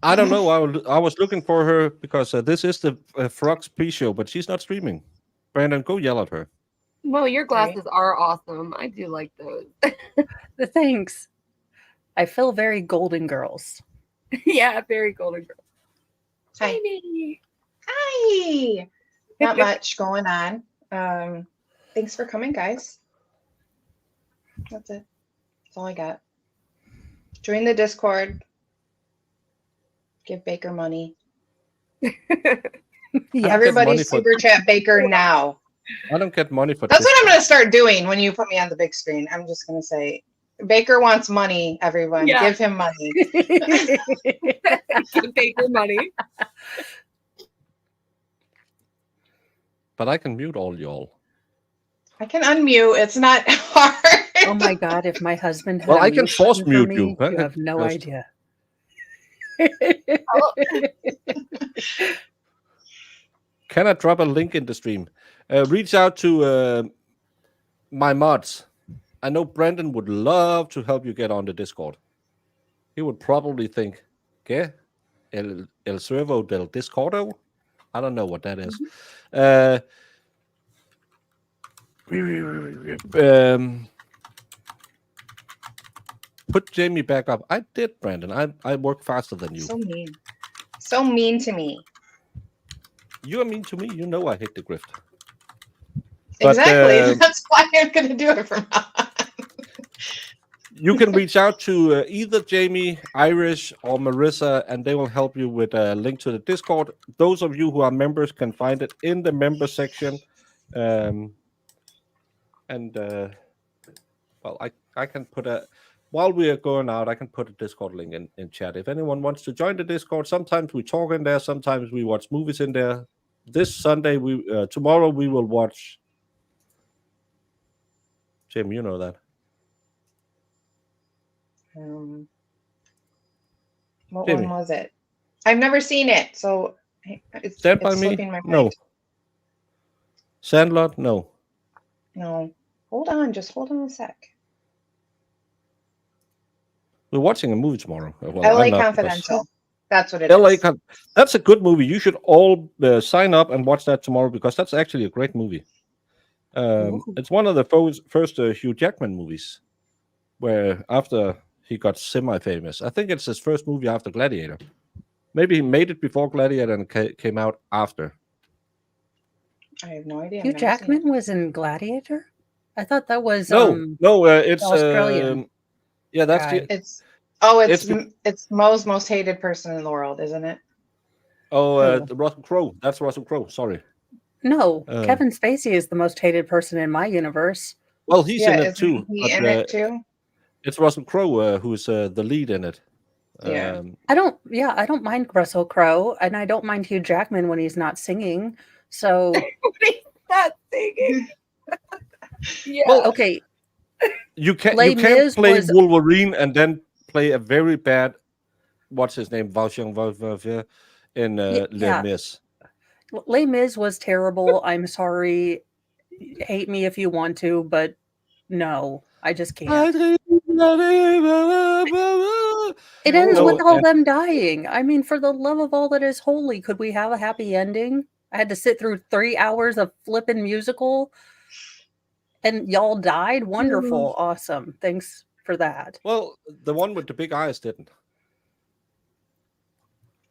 I don't know. I was looking for her because this is the Frogs pre-show, but she's not streaming. Brandon, go yell at her. Well, your glasses are awesome. I do like those. Thanks. I feel very Golden Girls. Yeah, very Golden Girls. Hi. Jamie. Hi. Not much going on. Thanks for coming, guys. That's it. That's all I got. Join the Discord. Give Baker money. Yeah. Everybody super chat Baker now. I don't get money for That's what I'm going to start doing when you put me on the big screen. I'm just going to say, Baker wants money, everyone. Yeah. Give him money. Give Baker money. But I can mute all y'all. I can unmute. It's not hard. Oh my God, if my husband had Well, a I can mute force button for mute me, you. you have no Just- idea. Can I drop a link in the stream? Reach out to my mods. I know Brandon would love to help you get on the Discord. He would probably think, ¿Qué? El servo del Discordo? I don't know what that is. Put Jamie back up. I did, Brandon. I work faster than you. So mean. So mean to me. You are mean to me. You know I hate the grift. But, Exactly. That's why I'm going to do it from now on. You can reach out to either Jamie, Irish, or Marissa, and they will help you with a link to the Discord. Those of you who are members can find it in the member section. Well, I can put while we are going out, I can put a Discord link in chat. If anyone wants to join the Discord, sometimes we talk in there, sometimes we watch movies in there. This Sunday, tomorrow we will watch. Jim, you know that. What Jamie. one was it? I've never seen it, so it's Stand by slipping Me? my mind. No. Sandlot? No. No. Hold on, just hold on a sec. We're watching a movie tomorrow. Well, LA I'm not, Confidential. That's what it LA is. That's a good movie. You should all sign up and watch that tomorrow because that's actually a great movie. It's one of the first Hugh Jackman movies where after he got semi-famous. I think it's his first movie after Gladiator. Maybe he made it before Gladiator and came out after. I have no idea. Hugh Jackman was in Gladiator? I thought that was no. It's Australian. Yeah, that's guy. It's Mo's most hated person in the world, isn't it? the Russell Crowe. That's Russell Crowe. Sorry. No, Kevin Spacey is the most hated person in my universe. Well, he's in it too. He in it too? It's Russell Crowe who's the lead in it. Yeah. I don't mind Russell Crowe, and I don't mind Hugh Jackman when he's not singing. So He's not singing. Yeah. Well, okay. You can't Les play Mis was- Wolverine and then play a very bad what's his name? Valjean in Les Mis. Les Mis was terrible. I'm sorry. Hate me if you want to, but no, I just can't. It ends with all them dying. I mean, for the love of all that is holy, could we have a happy ending? I had to sit through 3 hours of flipping musical and y'all died. Wonderful. Awesome. Thanks for that. Well, the one with the big eyes didn't.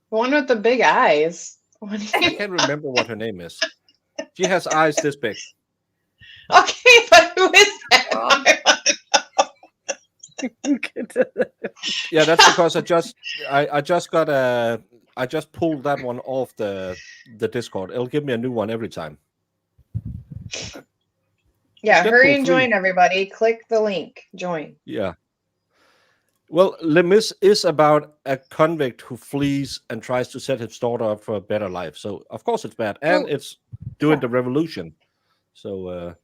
The one with the big eyes. I can't remember what her name is. She has eyes this big. Okay, but who is that? Yeah, that's because I just pulled that one off the Discord. It'll give me a new one every time. Yeah, Step hurry for and free. join, everybody. Click the link. Join. Yeah. Well, Les Mis is about a convict who flees and tries to set his daughter up for a better life. So, of course, it's bad. And it's during the revolution. So,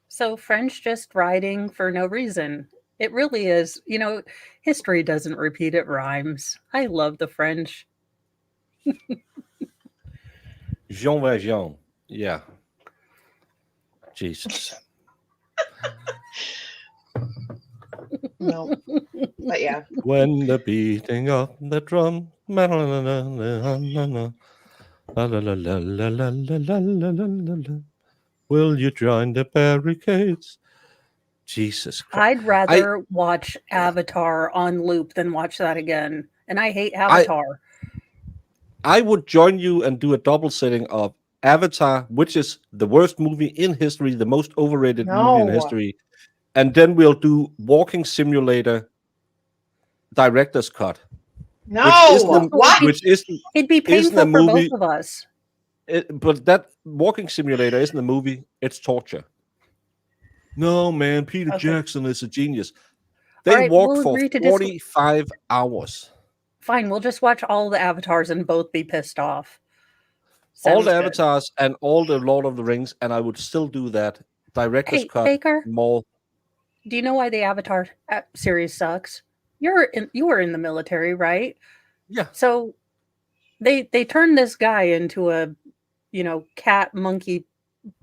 So French just writing for no reason. It really is. You know, history doesn't repeat, it rhymes. I love the French. Jean Valjean. Yeah. Jesus. No. But yeah. When the beating of the drum. Will you join the barricades? Jesus Christ. I'd rather watch Avatar on loop than watch that again. And I hate Avatar. I would join you and do a double setting of Avatar, which is the worst movie in history, the most overrated movie in history. And then we'll do Walking Simulator director's cut. No, which is it'd be painful for both of us. But that Walking Simulator isn't a movie; it's torture. No, man, Peter Jackson is a genius. They walked for 45 hours. Fine, we'll just watch all the Avatars and both be pissed off. All the Avatars and all the Lord of the Rings, and I would still do that. Director's cut. Baker, more. Do you know why the Avatar series sucks? You were in the military, right? Yeah. So they turned this guy into a, cat monkey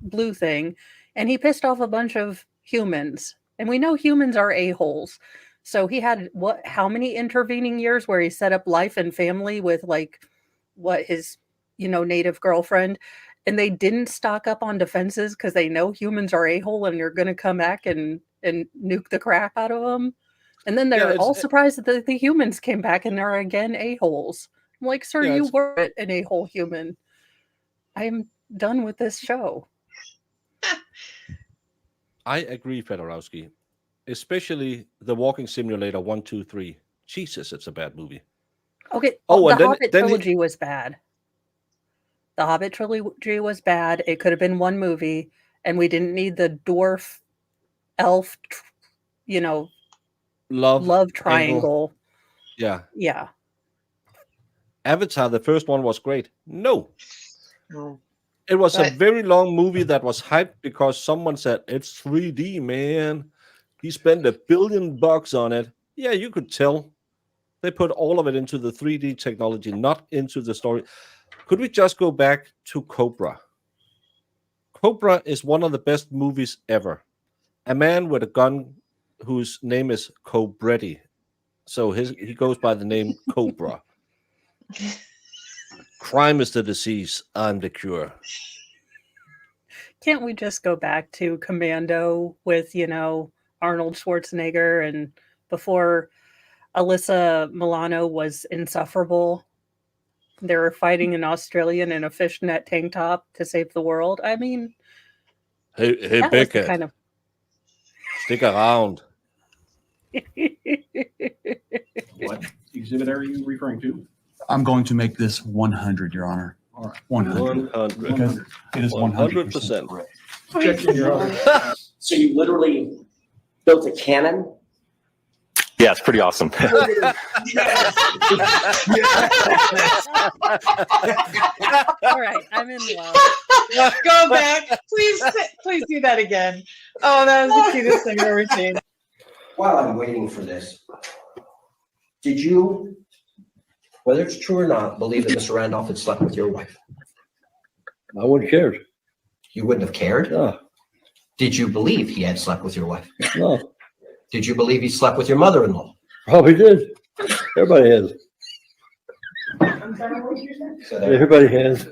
blue thing, and he pissed off a bunch of humans. And we know humans are a-holes. So he had how many intervening years where he set up life and family with his native girlfriend, and they didn't stock up on defenses because they know humans are a-hole and you're going to come back and nuke the crap out of them. And then they're all surprised that the humans came back and they're again a-holes. I'm like, sir, you were an a-hole human. I'm done with this show. I agree, Fedorowski. Especially the Walking Simulator 1, 2, 3. Jesus, it's a bad movie. Okay. Oh, the Hobbit trilogy was bad. The Hobbit trilogy was bad. It could have been one movie, and we didn't need the dwarf, elf, love triangle. Yeah. Yeah. Avatar, the first one was great. No. It was a very long movie that was hyped because someone said, it's 3D, man. He spent $1 billion on it. Yeah, you could tell. They put all of it into the 3D technology, not into the story. Could we just go back to Cobra? Cobra is one of the best movies ever. A man with a gun whose name is Cobretti. So he goes by the name Cobra. Crime is the disease. I'm the cure. Can't we just go back to Commando with, Arnold Schwarzenegger, and before Alyssa Milano was insufferable? They were fighting an Australian in a fishnet tank top to save the world. I mean, hey, Becca, stick around. What exhibit are you referring to? I'm going to make this 100, Your Honor. All right, 100. 100. Because it is 100% correct. Objection, Your Honor. So you literally built a cannon? Yeah, it's pretty awesome. All right, I'm in love. Go back. Please do that again. Oh, that was the cutest thing I've ever seen. While I'm waiting for this, did you, whether it's true or not, believe that Mr. Randolph had slept with your wife? I wouldn't have cared. You wouldn't have cared? No. Did you believe he had slept with your wife? No. Did you believe he slept with your mother-in-law? Probably did. Everybody has. So there. Everybody has.